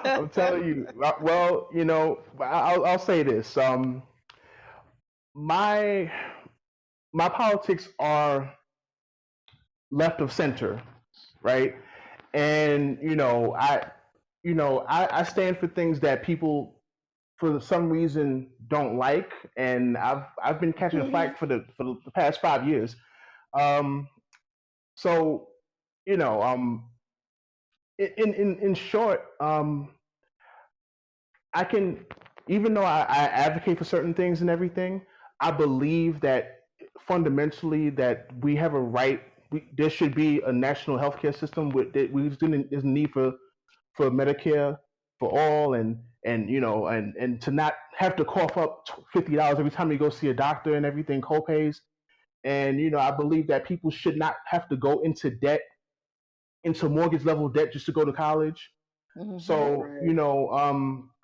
I'm telling you. Well, I'll say this. My politics are left of center, right? And I stand for things that people for some reason don't like, and I've been catching flack for the past 5 years. So in short, I can, even though I advocate for certain things and everything, I believe that fundamentally that we have a right. There should be a national healthcare system. There's a need for Medicare for all, and to not have to cough up $50 every time you go see a doctor and everything, copays. And I believe that people should not have to go into debt, into mortgage level debt just to go to college. Mhm. So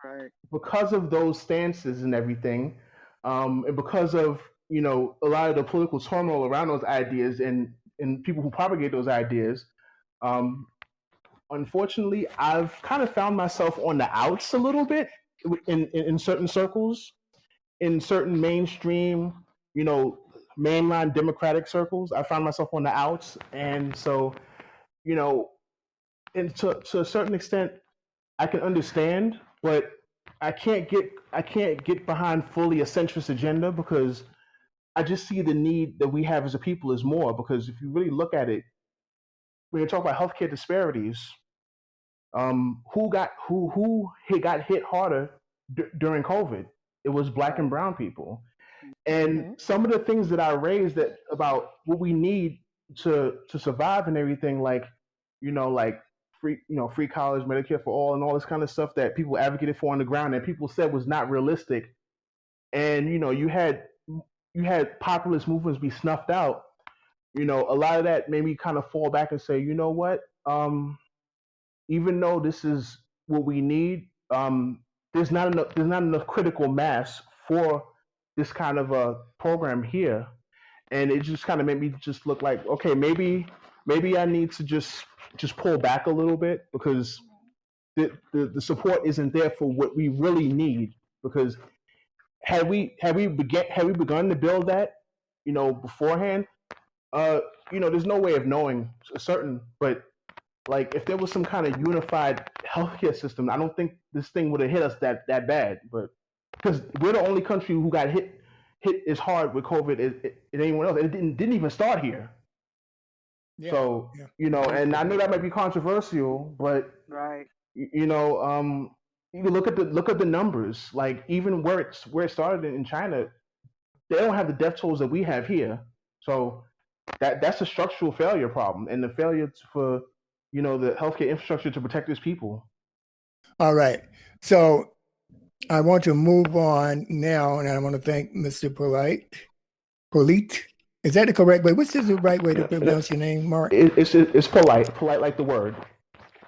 Right. because of those stances and everything, and because of a lot of the political turmoil around those ideas and people who propagate those ideas, unfortunately, I've kind of found myself on the outs a little bit in certain circles, in certain mainstream, mainline Democratic circles. I found myself on the outs, and so and to a certain extent, I can understand, but I can't get behind fully a centrist agenda, because I just see the need that we have as a people is more. Because if you really look at it, when you talk about healthcare disparities, who got hit harder during COVID? It was Black and brown people. And some of the things that I raised about what we need to survive and everything, like free college, Medicare for all, and all this kind of stuff that people advocated for on the ground that people said was not realistic. And you had populist movements be snuffed out. A lot of that made me kind of fall back and say, you know what? Even though this is what we need, there's not enough critical mass for this kind of a program here. And it just kind of made me just look like, okay, maybe I need to just pull back a little bit, because the support isn't there for what we really need. Because had we begun to build that, beforehand, there's no way of knowing certain, but like if there was some kind of unified healthcare system, I don't think this thing would have hit us that bad. But because we're the only country who got hit as hard with COVID as anyone else, and it didn't even start here. Yeah, So yeah. and I know that might be controversial, but Right. you can look at the numbers. Like even where it started in China, they don't have the death tolls that we have here. So that's a structural failure problem, and the failure for the healthcare infrastructure to protect its people. All right. So I want to move on now, and I want to thank Mr. Polite. Is that the correct way? What's the right way to pronounce your name, Marc? It's polite like the word.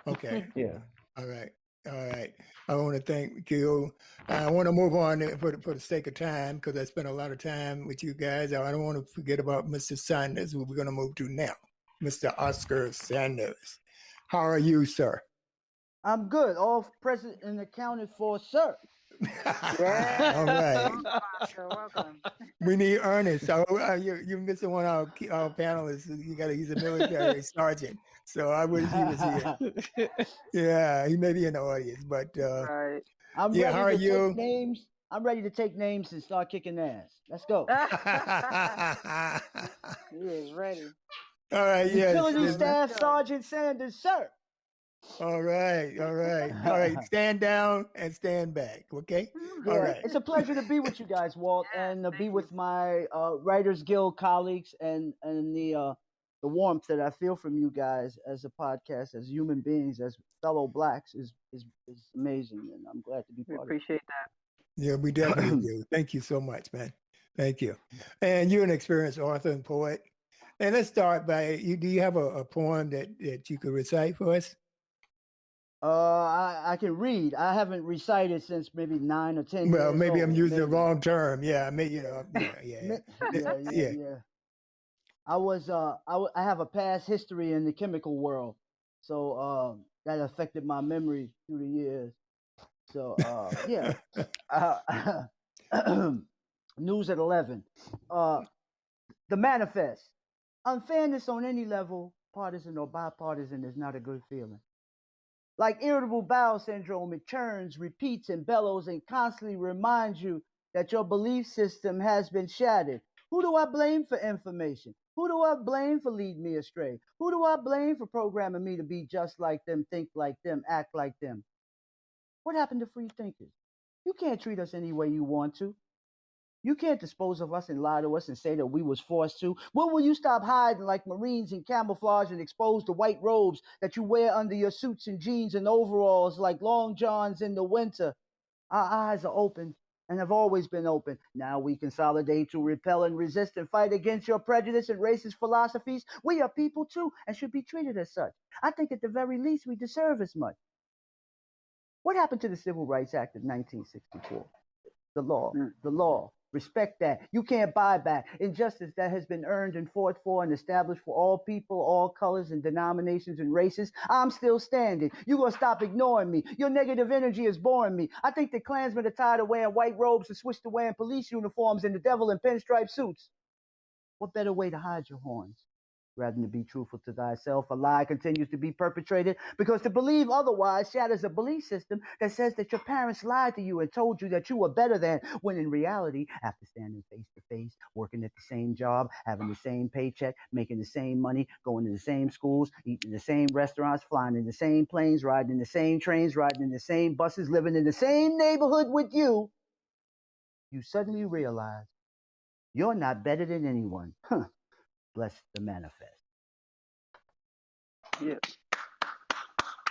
Okay. Yeah. All right. I want to thank you. I want to move on for the sake of time, because I spent a lot of time with you guys. I don't want to forget about Mr. Sanders, who we're going to move to now, Mr. Oscar Sanders. How are you, sir? I'm good. All present and accounted for, sir. Yeah. All right. Welcome. We need Ernest. So you're missing one of our panelists. He's a military sergeant. So I wish he was here. Yeah, he may be in the audience, but Right. I'm yeah, ready how are to you? take names. I'm ready to take names and start kicking ass. Let's go. He is ready. All right, yes. Utility Let's Staff go. Sergeant Sanders, sir. All right. Stand down and stand back, okay? Yeah, All right. it's a pleasure to be with you guys, Walt, and thank be you. with my Writers Guild colleagues, and the warmth that I feel from you guys as a podcast, as human beings, as fellow blacks is amazing, and I'm glad to be We part of it. appreciate that. Yeah, we definitely do. Thank you so much, man. Thank you. And you're an experienced author and poet. And let's start by do you have a poem that you could recite for us? I can read. I haven't recited since maybe 9 or 10 Well, years maybe I'm old. using the Maybe. wrong term. Yeah, Yeah. I have a past history in the chemical world, so that affected my memory through the years. So yeah. News at 11. The manifest. Unfairness on any level, partisan or bipartisan, is not a good feeling. Like irritable bowel syndrome, it churns, repeats, and bellows, and constantly reminds you that your belief system has been shattered. Who do I blame for information? Who do I blame for leading me astray? Who do I blame for programming me to be just like them, think like them, act like them? What happened to free thinkers? You can't treat us any way you want to. You can't dispose of us and lie to us and say that we was forced to. When will you stop hiding like Marines in camouflage and expose the white robes that you wear under your suits and jeans and overalls like long johns in the winter? Our eyes are open and have always been open. Now we consolidate to repel and resist and fight against your prejudice and racist philosophies. We are people too and should be treated as such. I think at the very least we deserve as much. What happened to the Civil Rights Act of 1964? The law. Respect that. You can't buy back injustice that has been earned and fought for and established for all people, all colors and denominations and races. I'm still standing. You're going to stop ignoring me. Your negative energy is boring me. I think the Klansmen are tired of wearing white robes and switched to wearing police uniforms and the devil in pinstripe suits. What better way to hide your horns? Rather than to be truthful to thyself, a lie continues to be perpetrated, because to believe otherwise shatters a belief system that says that your parents lied to you and told you that you were better than, when in reality, after standing face to face, working at the same job, having the same paycheck, making the same money, going to the same schools, eating in the same restaurants, flying in the same planes, riding in the same trains, riding in the same buses, living in the same neighborhood with you, you suddenly realize you're not better than anyone. Bless the manifest. Yeah.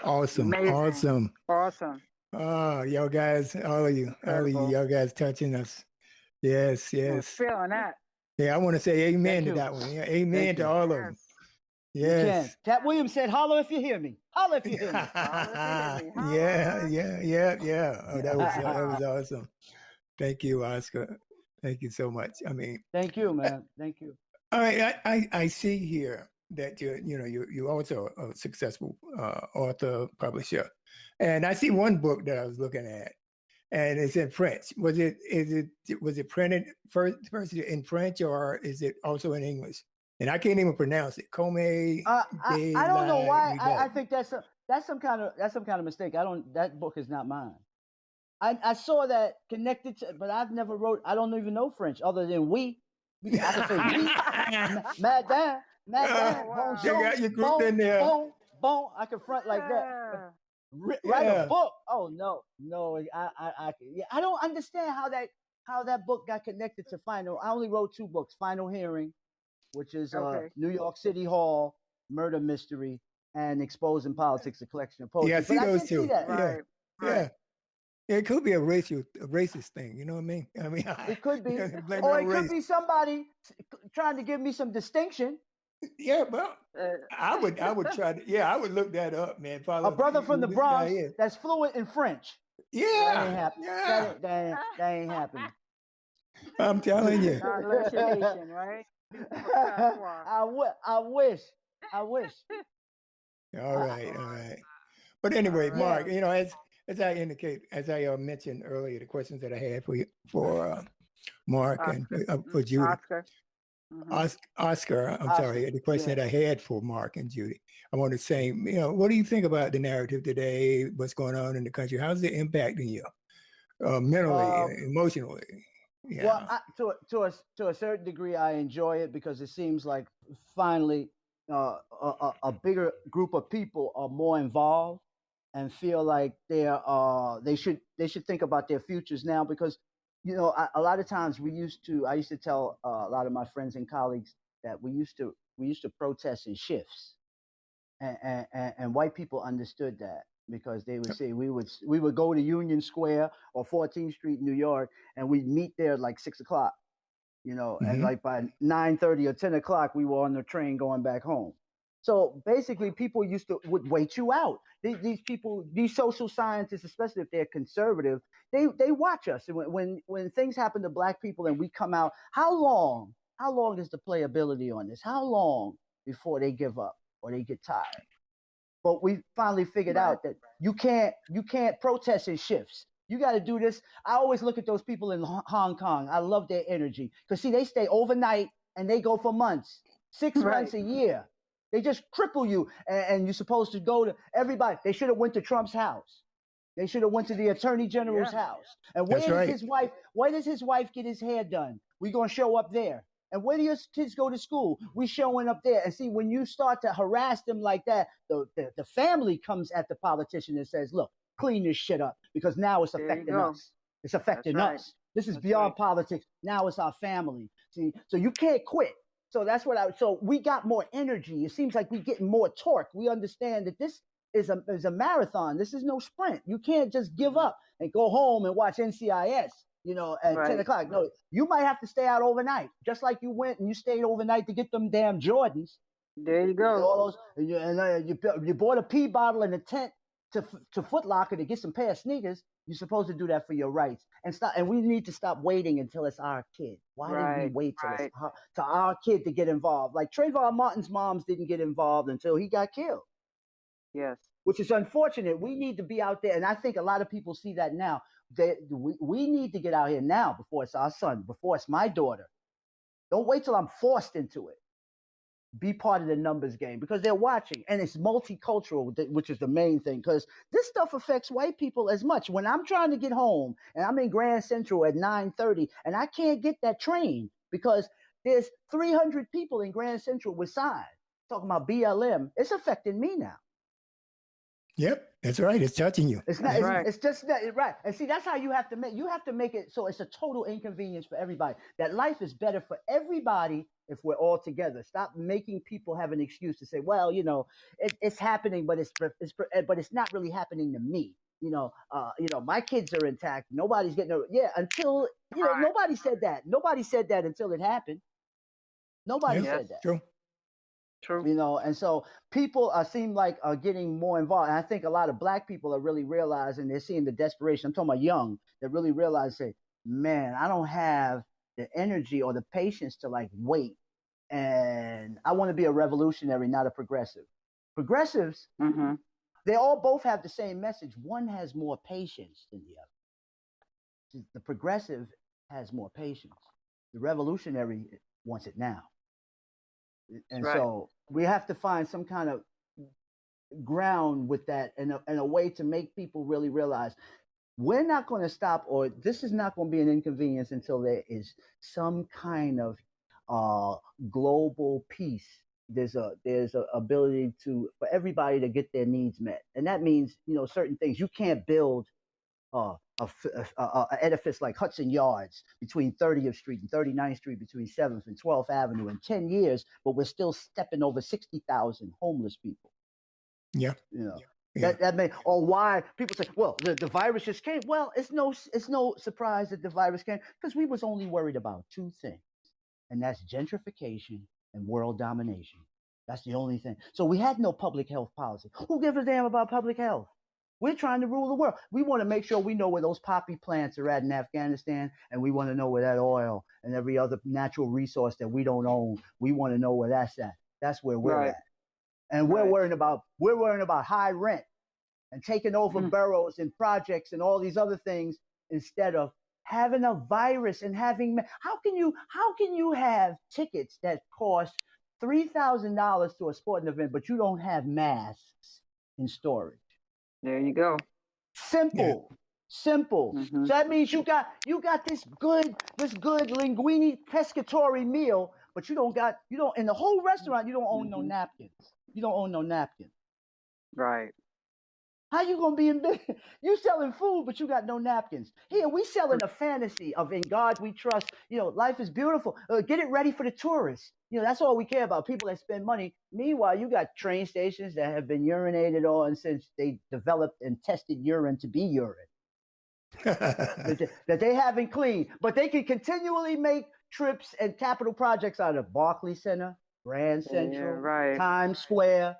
Awesome. Amazing. Awesome. Awesome. Oh, y'all guys, all of you, y'all guys touching us. Yes. We're feeling that. Yeah, I want to say amen to that one. Yeah, amen to all of them. Yes. Cat Williams said, "Holler if you hear me. Holler if you hear me." Yeah. Oh, that was awesome. Thank you, Oscar. Thank you so much. I mean, thank you, man. Thank you. All right, I see here that you're also a successful author, publisher, and I see one book that I was looking at, and it's in French. Was it printed first in French, or is it also in English? And I can't even pronounce it. Come de I don't know la why. I Riviere. think that's some kind of mistake. That book is not mine. I saw that connected to, but I've never wrote. I don't even know French other than we. I can say we. Madame, wow. They got you grouped in there. Bon. I can front like that. But write a book. Oh no. I don't understand how that book got connected to Final. I only wrote 2 books: Final Hearing, which is New York City Hall murder mystery, and Exposing Politics, a collection of poetry. Yeah, I see those two. Right. Yeah. It could be a racist thing. You know what I mean? It could be, blame or it it on could race. be somebody trying to give me some distinction. Yeah, well, I would try to. Yeah, I would look that up, man. Follow A brother from the who this guy Bronx is. that's fluent in French. Yeah, That ain't happening. yeah. That ain't happening. I'm telling you. Not unless you're Haitian, right? I wish. All right. But anyway, All Mark, right. as I mentioned earlier, the questions that I had for Mark and for Judy. Oscar. Mhm. Oscar, I'm sorry, the question that I had for Mark and Judy. I want to say, what do you think about the narrative today? What's going on in the country? How's it impacting you mentally, emotionally? Yeah. Well, to a certain degree, I enjoy it because it seems like finally a bigger group of people are more involved and feel like they should think about their futures now, because a lot of times I used to tell a lot of my friends and colleagues that we used to protest in shifts, and white people understood that, because they would say we would go to Union Square or 14th Street in New York, and we'd meet there at like 6 o'clock, and like by 9:30 or 10 o'clock we were on the train going back home. So basically, people would wait you out. These people, these social scientists, especially if they're conservative, they watch us. And when things happen to Black people and we come out, how long is the playability on this? How long before they give up or they get tired? But we finally figured out that you can't protest in shifts. You got to do this. I always look at those people in Hong Kong. I love their energy, because see, they stay overnight and they go for months, 6 months, a year. They just cripple you, and you're supposed to go to everybody. They should have went to Trump's house. They should have went to the Attorney General's house. And where does his wife get his hair done? We gonna show up there. And where do your kids go to school? We showing up there. And see, when you start to harass them like that, the family comes at the politician and says, "Look, clean this shit up, because now it's affecting us. It's affecting us. This is beyond politics. Now it's our family." See, so you can't quit. So that's so we got more energy. It seems like we're getting more torque. We understand that this is a marathon. This is no sprint. You can't just give up and go home and watch NCIS, at 10 o'clock. No, you might have to stay out overnight, just like you went and you stayed overnight to get them damn Jordans. There you go. All those, you bought a pee bottle in a tent to Foot Locker to get some pair of sneakers. You're supposed to do that for your rights, and we need to stop waiting until it's our kid. Why did we wait till it's to our kid to get involved? Like Trayvon Martin's moms didn't get involved until he got killed. Yes. Which is unfortunate. We need to be out there, and I think a lot of people see that now. We need to get out here now, before it's our son, before it's my daughter. Don't wait till I'm forced into it. Be part of the numbers game, because they're watching, and it's multicultural, which is the main thing, because this stuff affects white people as much. When I'm trying to get home and I'm in Grand Central at 9:30 and I can't get that train because there's 300 people in Grand Central with signs talking about BLM, it's affecting me now. Yep, that's right. It's touching you. It's not. It's just not, right. And see, that's how you have to make it so it's a total inconvenience for everybody. That life is better for everybody if we're all together. Stop making people have an excuse to say, "Well, it's happening, but it's not really happening to me." My kids are intact. Nobody's getting until nobody said that. Nobody said that until it happened. Nobody said that. True. And so people seem like are getting more involved. And I think a lot of Black people are really realizing, they're seeing the desperation. I'm talking about young, that really realize, say, man, I don't have the energy or the patience to wait and I want to be a revolutionary, not a progressive. Progressives, Mm-hmm. they all both have the same message. One has more patience than the other. The progressive has more patience. The revolutionary wants it now. And Right. so we have to find some kind of ground with that, and a way to make people really realize we're not going to stop, or this is not going to be an inconvenience until there is some kind of global peace. There's a ability for everybody to get their needs met, and that means certain things. You can't build a edifice like Hudson Yards between 30th Street and 39th Street, between 7th and 12th Avenue in 10 years, but we're still stepping over 60,000 homeless people. Yeah. Yeah. That may, or why people say, well, the virus just came. Well, it's no surprise that the virus came, because we was only worried about two things, and that's gentrification and world domination. That's the only thing. So we had no public health policy. Who gives a damn about public health? We're trying to rule the world. We want to make sure we know where those poppy plants are at in Afghanistan, and we want to know where that oil and every other natural resource that we don't own, we want to know where that's at. That's where we're at. And we're worrying about high rent and taking over boroughs and projects and all these other things, instead of having a virus and having. How can you have tickets that cost $3,000 to a sporting event, but you don't have masks in storage? There you go. Simple. Mm-hmm. So that means you got this good linguine pescatore meal, but you don't in the whole restaurant you don't own no napkins. You don't own no napkins. Right. How you gonna be in business? You selling food, but you got no napkins. Here we selling a fantasy of in God we trust. Life is beautiful. Get it ready for the tourists. That's all we care about. People that spend money. Meanwhile, you got train stations that have been urinated on since they developed and tested urine to be urine. that they haven't cleaned, but they can continually make trips and capital projects out of Barclays Center, Grand Central, Times Square.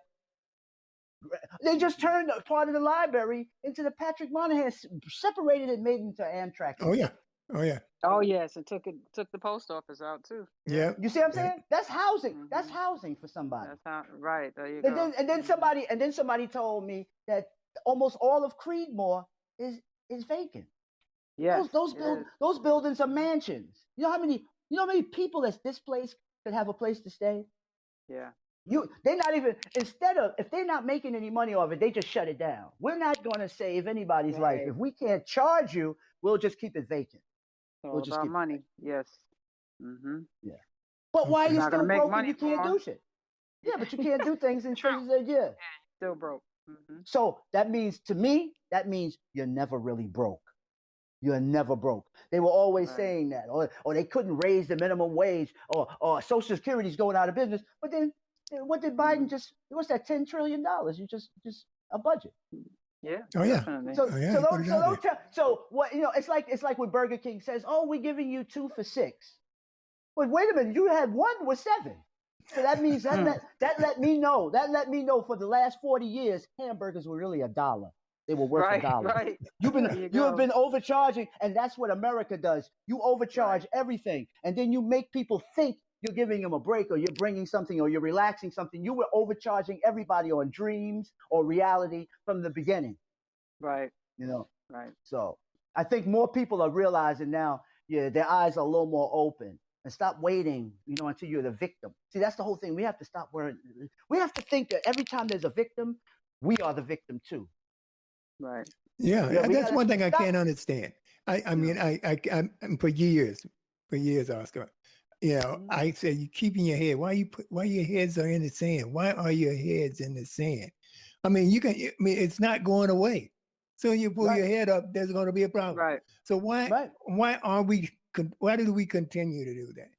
They just turned part of the library into the Patrick Moynihan, separated it, made it into Amtrak. Oh yeah. Oh yes, and took the post office out too. Yeah. You see what I'm saying? That's housing. Mm-hmm. That's housing for somebody. That's right. There you go. And then somebody told me that almost all of Creedmoor is vacant. Yes. Those buildings are mansions. You know how many people that's displaced could have a place to stay? Yeah. They're not even, if they're not making any money off it, they just shut it down. We're not going to save anybody's life. If we can't charge you, we'll just keep it vacant. We'll just keep money. Yes. Mm-hmm. Yeah. But why are you still broke and you can't do shit? Yeah, but you can't do things in terms of still broke. Mm-hmm. So that means, to me, you're never really broke. You're never broke. They were always saying that, or they couldn't raise the minimum wage, or Social Security's going out of business. But then, what did Biden just? What's that? $10 trillion. You just a budget. Yeah. Oh yeah. So what? It's like when Burger King says, "Oh, we're giving you 2 for $6." But wait a minute, you had 1 with 7. So that means that let me know for the last 40 years, hamburgers were really $1. They were worth $1. Right. You have been overcharging, and that's what America does. You overcharge everything, and then you make people think you're giving them a break, or you're bringing something, or you're relaxing something. You were overcharging everybody on dreams or reality from the beginning. Right. Right. So I think more people are realizing now, their eyes are a little more open, and stop waiting, until you're the victim. See, that's the whole thing. We have to stop worrying. We have to think that every time there's a victim, we are the victim too. Right. Yeah, that's one thing I can't understand. I mean, for years, Oscar, I say, you keeping your head. Why your heads are in the sand? Why are your heads in the sand? I mean, it's not going away. So you pull your head up, there's going to be a problem. Right. So why do we continue to do that?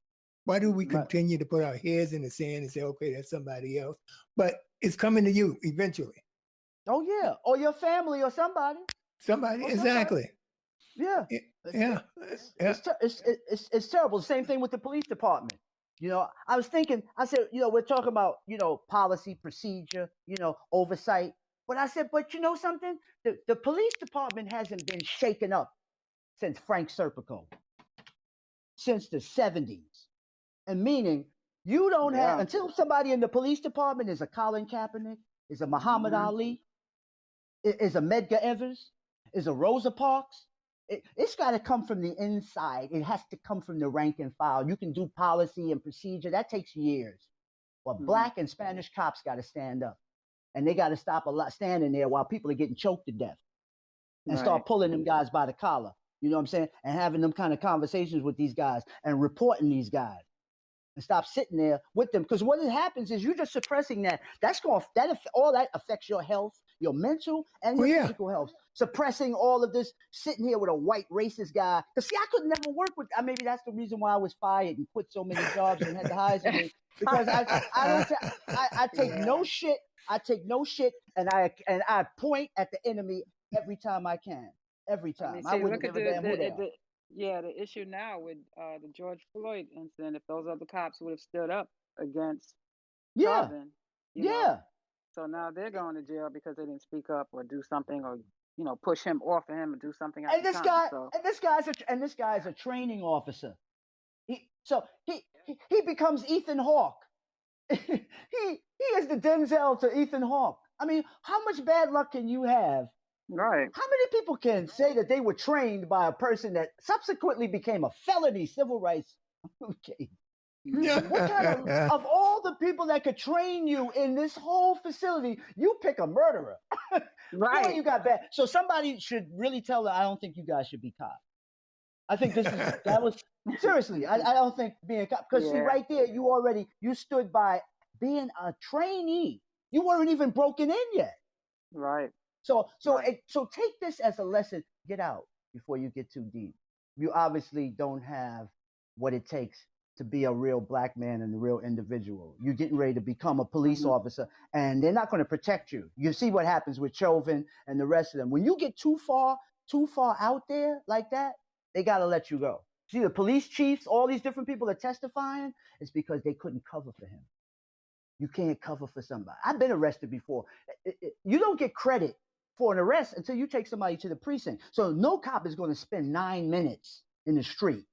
Why do we continue to put our heads in the sand and say, okay, that's somebody else? But it's coming to you eventually. Oh yeah, or your family, or somebody. Exactly. Yeah. It's terrible. The same thing with the police department. I was thinking. I said, we're talking about policy, procedure, oversight. But I said, but something, the police department hasn't been shaken up since Frank Serpico, since the 70s, and meaning You don't have, Yeah. until somebody in the police department is a Colin Kaepernick, is a Muhammad Ali, is a Medgar Evers, is a Rosa Parks. It's got to come from the inside. It has to come from the rank and file. You can do policy and procedure. That takes years. Well, Black and Spanish cops got to stand up. And they got to stop standing there while people are getting choked to death and start pulling them guys by the collar. You know what I'm saying? And having them kind of conversations with these guys and reporting these guys. And stop sitting there with them, because what happens is you're just suppressing that. All that affects your health, your mental and your physical health. Suppressing all of this, sitting here with a white racist guy. Because see, I could never work with. Maybe that's the reason why I was fired and quit so many jobs and had to hire somebody. Because I take no shit. I take no shit, and I point at the enemy every time I can. Every time. I wouldn't give a damn who they are. Yeah, the issue now with the George Floyd incident, if those other cops would have stood up against Chauvin, you know, so now they're going to jail because they didn't speak up or do something, or push him off of him and do something. And this guy's a training officer. He becomes Ethan Hawke. he is the Denzel to Ethan Hawke. I mean, how much bad luck can you have? Right. How many people can say that they were trained by a person that subsequently became a felony civil rights? Okay. What kind of all the people that could train you in this whole facility, you pick a murderer. Right. Boy, you got bad. So somebody should really tell her, I don't think you guys should be cops. I think seriously, I don't think being a cop, because see right there, you stood by being a trainee. You weren't even broken in yet. Right. So take this as a lesson. Get out before you get too deep. You obviously don't have what it takes to be a real Black man and a real individual. You're getting ready to become a police officer, and they're not going to protect you. You see what happens with Chauvin and the rest of them. When you get too far out there like that, they got to let you go. See, the police chiefs, all these different people are testifying, it's because they couldn't cover for him. You can't cover for somebody. I've been arrested before. You don't get credit for an arrest until you take somebody to the precinct. So no cop is going to spend 9 minutes in the street,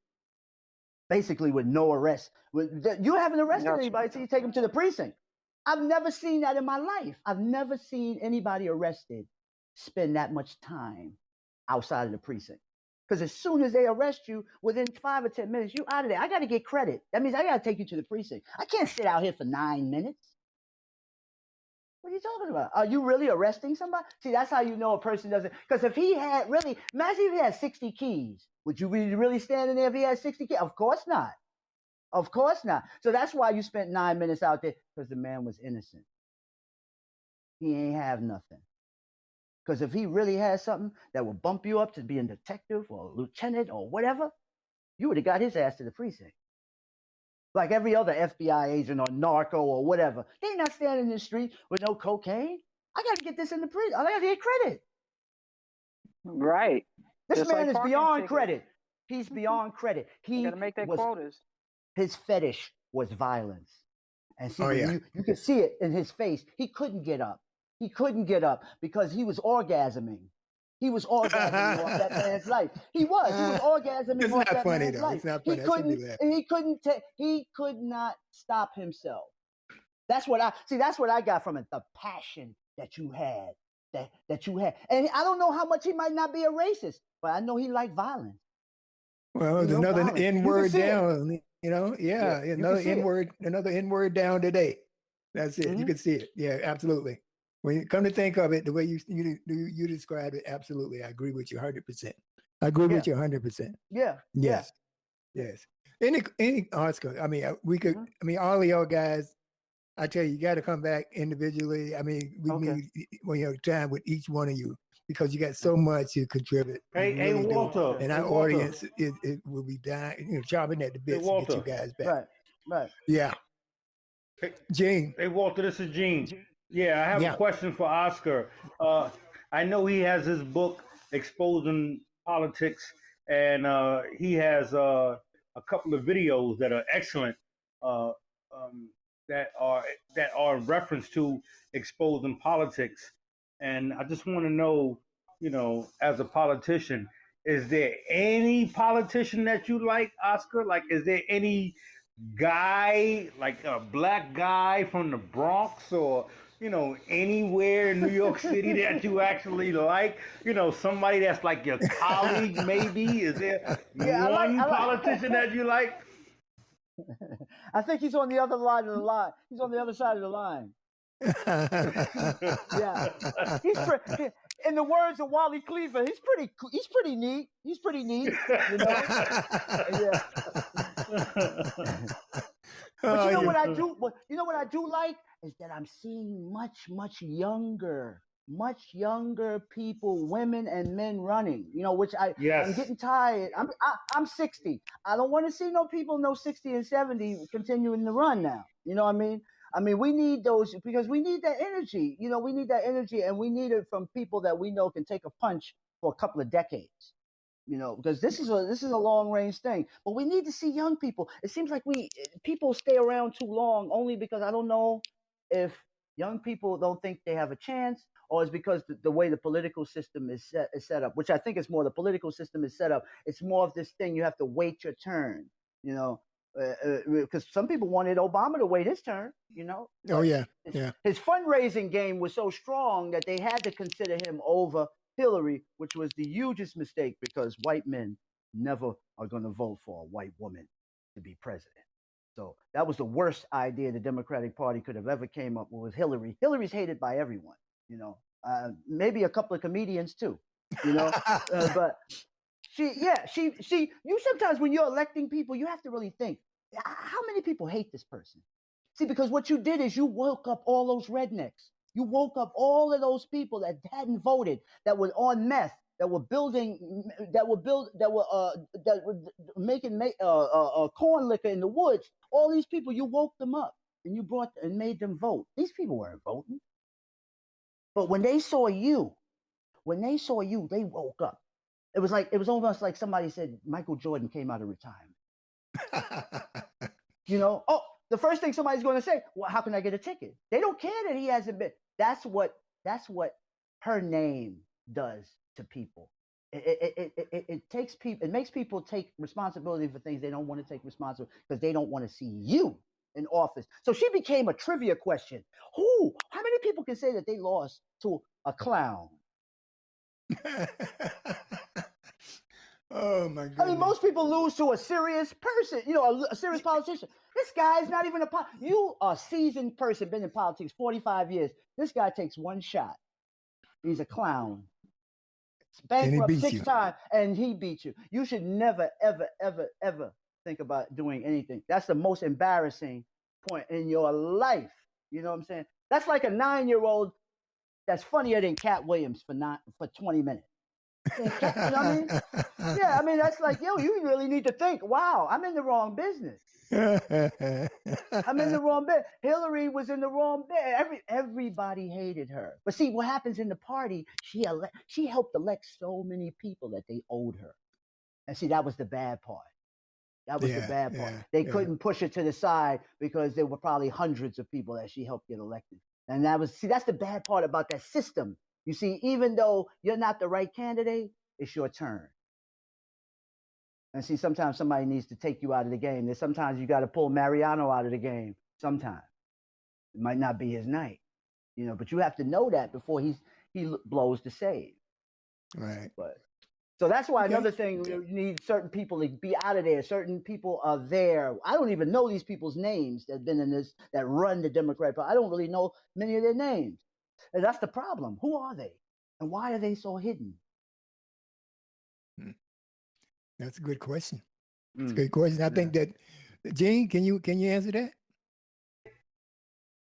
basically with no arrest. You haven't arrested anybody until you take them to the precinct. I've never seen that in my life. I've never seen anybody arrested spend that much time outside of the precinct. Because as soon as they arrest you, within 5 or 10 minutes, you out of there. I got to get credit. That means I got to take you to the precinct. I can't sit out here for 9 minutes. What are you talking about? Are you really arresting somebody? See, that's how you know a person doesn't. Because if he had imagine if he had 60 keys. Would you be really standing there if he had 60 keys? Of course not. Of course not. So that's why you spent 9 minutes out there, because the man was innocent. He ain't have nothing. Because if he really had something that would bump you up to be a detective or a lieutenant or whatever, you would have got his ass to the precinct. Like every other FBI agent or narco or whatever. They not standing in the street with no cocaine. I got to get this in the prison. I got to get credit. Right. This man is beyond credit. He's beyond credit. He got to make their quotas. His fetish was violence. And see, you could see it in his face. He couldn't get up. He couldn't get up because he was orgasming. He was orgasming off that man's life. He was orgasming off that man's life. It's not funny. He could not stop himself. That's what I got from it. The passion that you had, that you had. And I don't know how much he might not be a racist, but I know he liked violence. Well, another N-word down, another N-word down today. That's it. You can see it. Yeah, absolutely. When you come to think of it, the way you describe it, absolutely, I agree with you 100%. I agree with you 100%. Yeah. Yes. Any Oscar, I mean, we could. I mean, all of y'all guys. I tell you, you got to come back individually. I mean, we need time with each one of you because you got so much to contribute. Hey, Walter, and our audience it will be dying, chopping at the bits to get you guys back. Right. Yeah. Hey, Gene. Hey, Walter, this is Gene. Yeah, I have a question for Oscar. I know he has his book Exposing Politics, and he has a couple of videos that are excellent. That are in reference to exposing politics, and I just want to know, as a politician, is there any politician that you like, Oscar? Like, is there any guy, like a black guy from the Bronx or anywhere in New York City that you actually like? Somebody that's like your colleague, maybe? Is there Yeah, one I like. politician that you like? I think he's on the other line of the line. He's on the other side of the line. Yeah, in the words of Wally Cleaver, he's pretty neat. He's pretty neat, Yeah. But you know what I do? You know what I do like is that I'm seeing much younger people, women and men running. Which I'm getting tired. I'm 60. I don't want to see no people 60 and 70 continuing to run now. You know what I mean? We need those because we need that energy. We need that energy, and we need it from people that we know can take a punch for a couple of decades. Because this is a long range thing. But we need to see young people. It seems like people stay around too long only because I don't know if young people don't think they have a chance, or it's because the way the political system is set up, which I think is more the political system is set up. It's more of this thing you have to wait your turn. Because some people wanted Obama to wait his turn. Oh yeah. His fundraising game was so strong that they had to consider him over Hillary, which was the hugest mistake because white men never are going to vote for a white woman to be president. So that was the worst idea the Democratic Party could have ever came up with Hillary. Hillary's hated by everyone, maybe a couple of comedians too, but you sometimes when you're electing people, you have to really think, how many people hate this person? See, because what you did is you woke up all those rednecks. You woke up all of those people that hadn't voted, that were on meth, that were making corn liquor in the woods. All these people, you woke them up and you brought and made them vote. These people weren't voting. But when they saw you, they woke up. It was almost like somebody said Michael Jordan came out of retirement. The first thing somebody's going to say, well, how can I get a ticket? They don't care that he hasn't been. That's what her name does to people. It takes people. It makes people take responsibility for things they don't want to take responsibility because they don't want to see you in office. So she became a trivia question. How many people can say that they lost to a clown? Oh my God! Most people lose to a serious person, a serious politician. This guy's not even you a seasoned person, been in politics 45 years. This guy takes one shot. He's a clown. Bankrupt 6 times, and he beat you. You should never, ever, ever, ever think about doing anything. That's the most embarrassing point in your life. You know what I'm saying? That's like a 9-year-old that's funnier than Cat Williams for 20 minutes. You know what I mean? Yeah, that's like, you really need to think, wow, I'm in the wrong business. I'm in the wrong bit. Hillary was in the wrong bit. Everybody hated her. But see, what happens in the party, she helped elect so many people that they owed her. And see, that was the bad part. That was the bad part. They couldn't push her to the side because there were probably hundreds of people that she helped get elected. And that's the bad part about that system. You see, even though you're not the right candidate, it's your turn. And see, sometimes somebody needs to take you out of the game. There's sometimes you got to pull Mariano out of the game. Sometimes it might not be his night, but you have to know that before he blows the save. Right. So that's why another thing, you need certain people to be out of there. Certain people are there. I don't even know these people's names that have been in this, that run the Democratic Party. I don't really know many of their names. And that's the problem. Who are they? And why are they so hidden? That's a good question. That's a good question. I think that, Gene, can you answer that?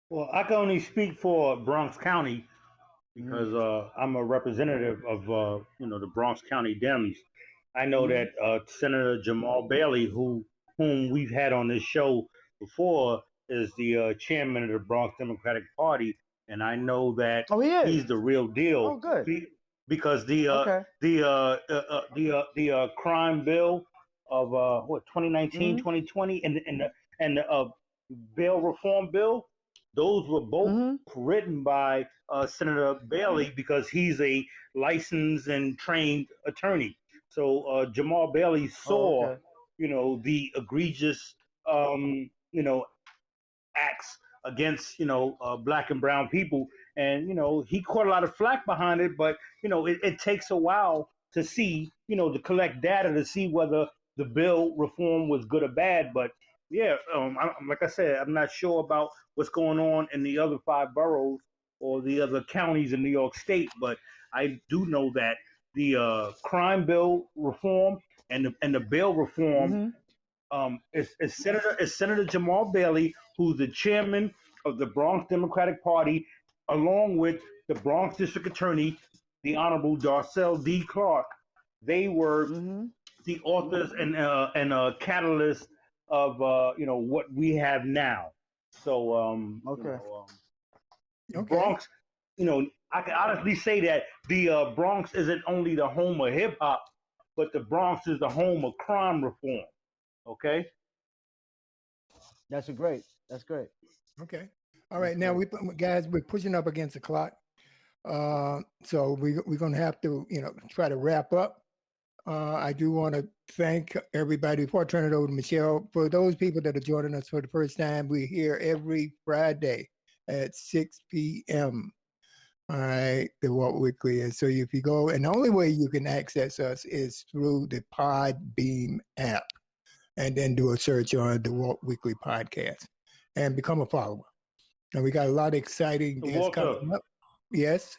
Well, I can only speak for Bronx County because I'm a representative of the Bronx County Dems. I know that Senator Jamal Bailey, whom we've had on this show before, is the chairman of the Bronx Democratic Party. And I know that he's the real deal. Oh, good. Because the crime bill of 2019, 2020, and the bail reform bill, those were both written by Senator Bailey because he's a licensed and trained attorney. So Jamal Bailey saw, the egregious you know, acts against, black and brown people. And, he caught a lot of flack behind it, but, it takes a while to see, to collect data to see whether the bill reform was good or bad. But yeah, like I said, I'm not sure about what's going on in the other 5 boroughs or the other counties in New York State, but I do know that the crime bill reform and the bail reform is Senator Jamal Bailey, who's the chairman of the Bronx Democratic Party, along with the Bronx District Attorney, the Honorable Darcel D. Clarke. They were the authors and catalysts of what we have now. So Bronx, I can honestly say that the Bronx isn't only the home of hip hop, but the Bronx is the home of crime reform. Okay. That's great. Okay. All right. Now guys, we're pushing up against the clock. So we're going to have to, try to wrap up. I do want to thank everybody before I turn it over to Michelle. For those people that are joining us for the first time, we're here every Friday at 6 p.m. All right, the Walt Weekly. And so if you go, and the only way you can access us is through the Podbeam app, and then do a search on the Walt Weekly podcast and become a follower. And we got a lot of exciting guests coming up. Yes,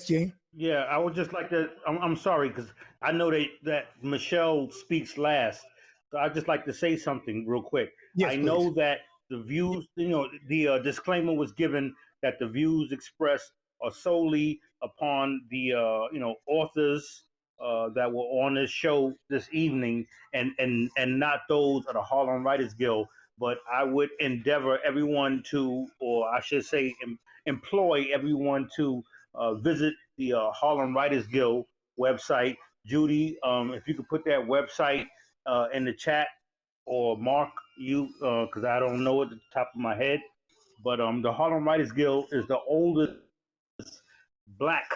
Gene. Yeah, I would just like to. I'm sorry because I know that Michelle speaks last, so I'd just like to say something real quick. Yes, I please. know that the views, the disclaimer was given that the views expressed are solely upon the authors that were on this show this evening, and not those of the Harlem Writers Guild. But I would endeavor everyone to, or I should say, employ everyone to visit the Harlem Writers Guild website. Judy, if you could put that website in the chat, or Mark, you, because I don't know at the top of my head. But the Harlem Writers Guild is the oldest Black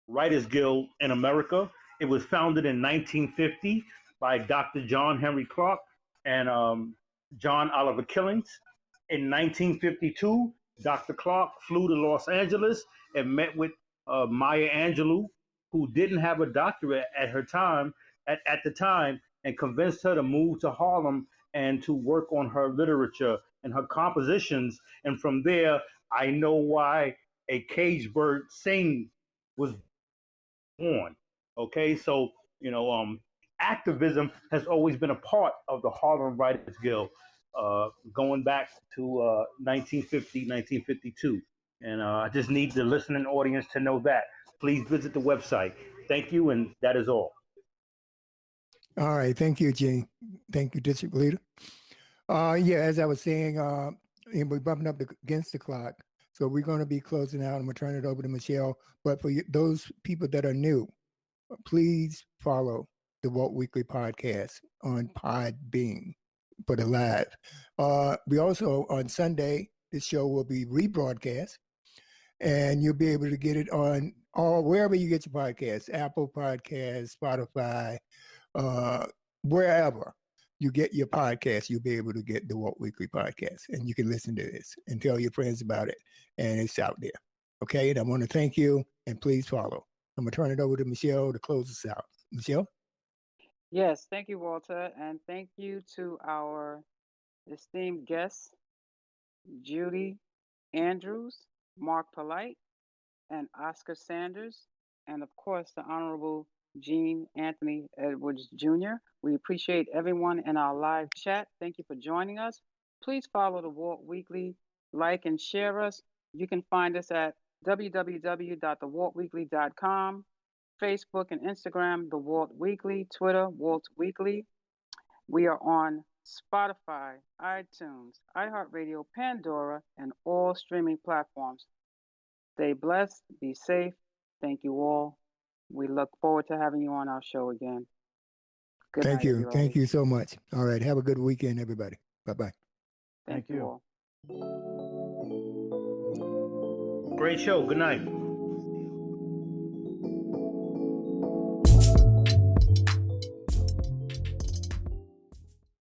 Writers Guild in America. It was founded in 1950 by Dr. John Henry Clarke and John Oliver Killings. In 1952, Dr. Clarke flew to Los Angeles and met with Maya Angelou, who didn't have a doctorate at the time, and convinced her to move to Harlem and to work on her literature and her compositions. And from there, I know why A Caged Bird Sing was born. Okay, so activism has always been a part of the Harlem Writers Guild, going back to 1950, 1952. And I just need the listening audience to know that. Please visit the website. Thank you, and that is all. All right. Thank you, Gene. Thank you, District Leader. Yeah, as I was saying, and we're bumping up against the clock. So we're going to be closing out. I'm going to turn it over to Michelle. But for those people that are new, please follow the Walt Weekly podcast on Podbean for the live. We also, on Sunday, this show will be rebroadcast, and you'll be able to get it on wherever you get your podcasts, Apple Podcasts, Spotify, wherever you get your podcast, you'll be able to get the Walt Weekly podcast, and you can listen to this and tell your friends about it, and it's out there. Okay, and I want to thank you, and please follow. I'm going to turn it over to Michelle to close us out. Michelle? Yes, thank you, Walter, and thank you to our esteemed guests, Judy Andrews, Marc Polite, and Oscar Sanders, and of course, the Honorable Gene Anthony Edwards Jr. We appreciate everyone in our live chat. Thank you for joining us. Please follow the Walt Weekly, like and share us. You can find us at www.thewaltweekly.com, Facebook and Instagram, The Walt Weekly, Twitter, Walt Weekly. We are on Spotify, iTunes, iHeartRadio, Pandora, and all streaming platforms. Stay blessed, be safe. Thank you all. We look forward to having you on our show again. Good Thank night, you. everybody. Thank you so much. All right. Have a good weekend, everybody. Bye-bye. Thank you all. Great show. Good night.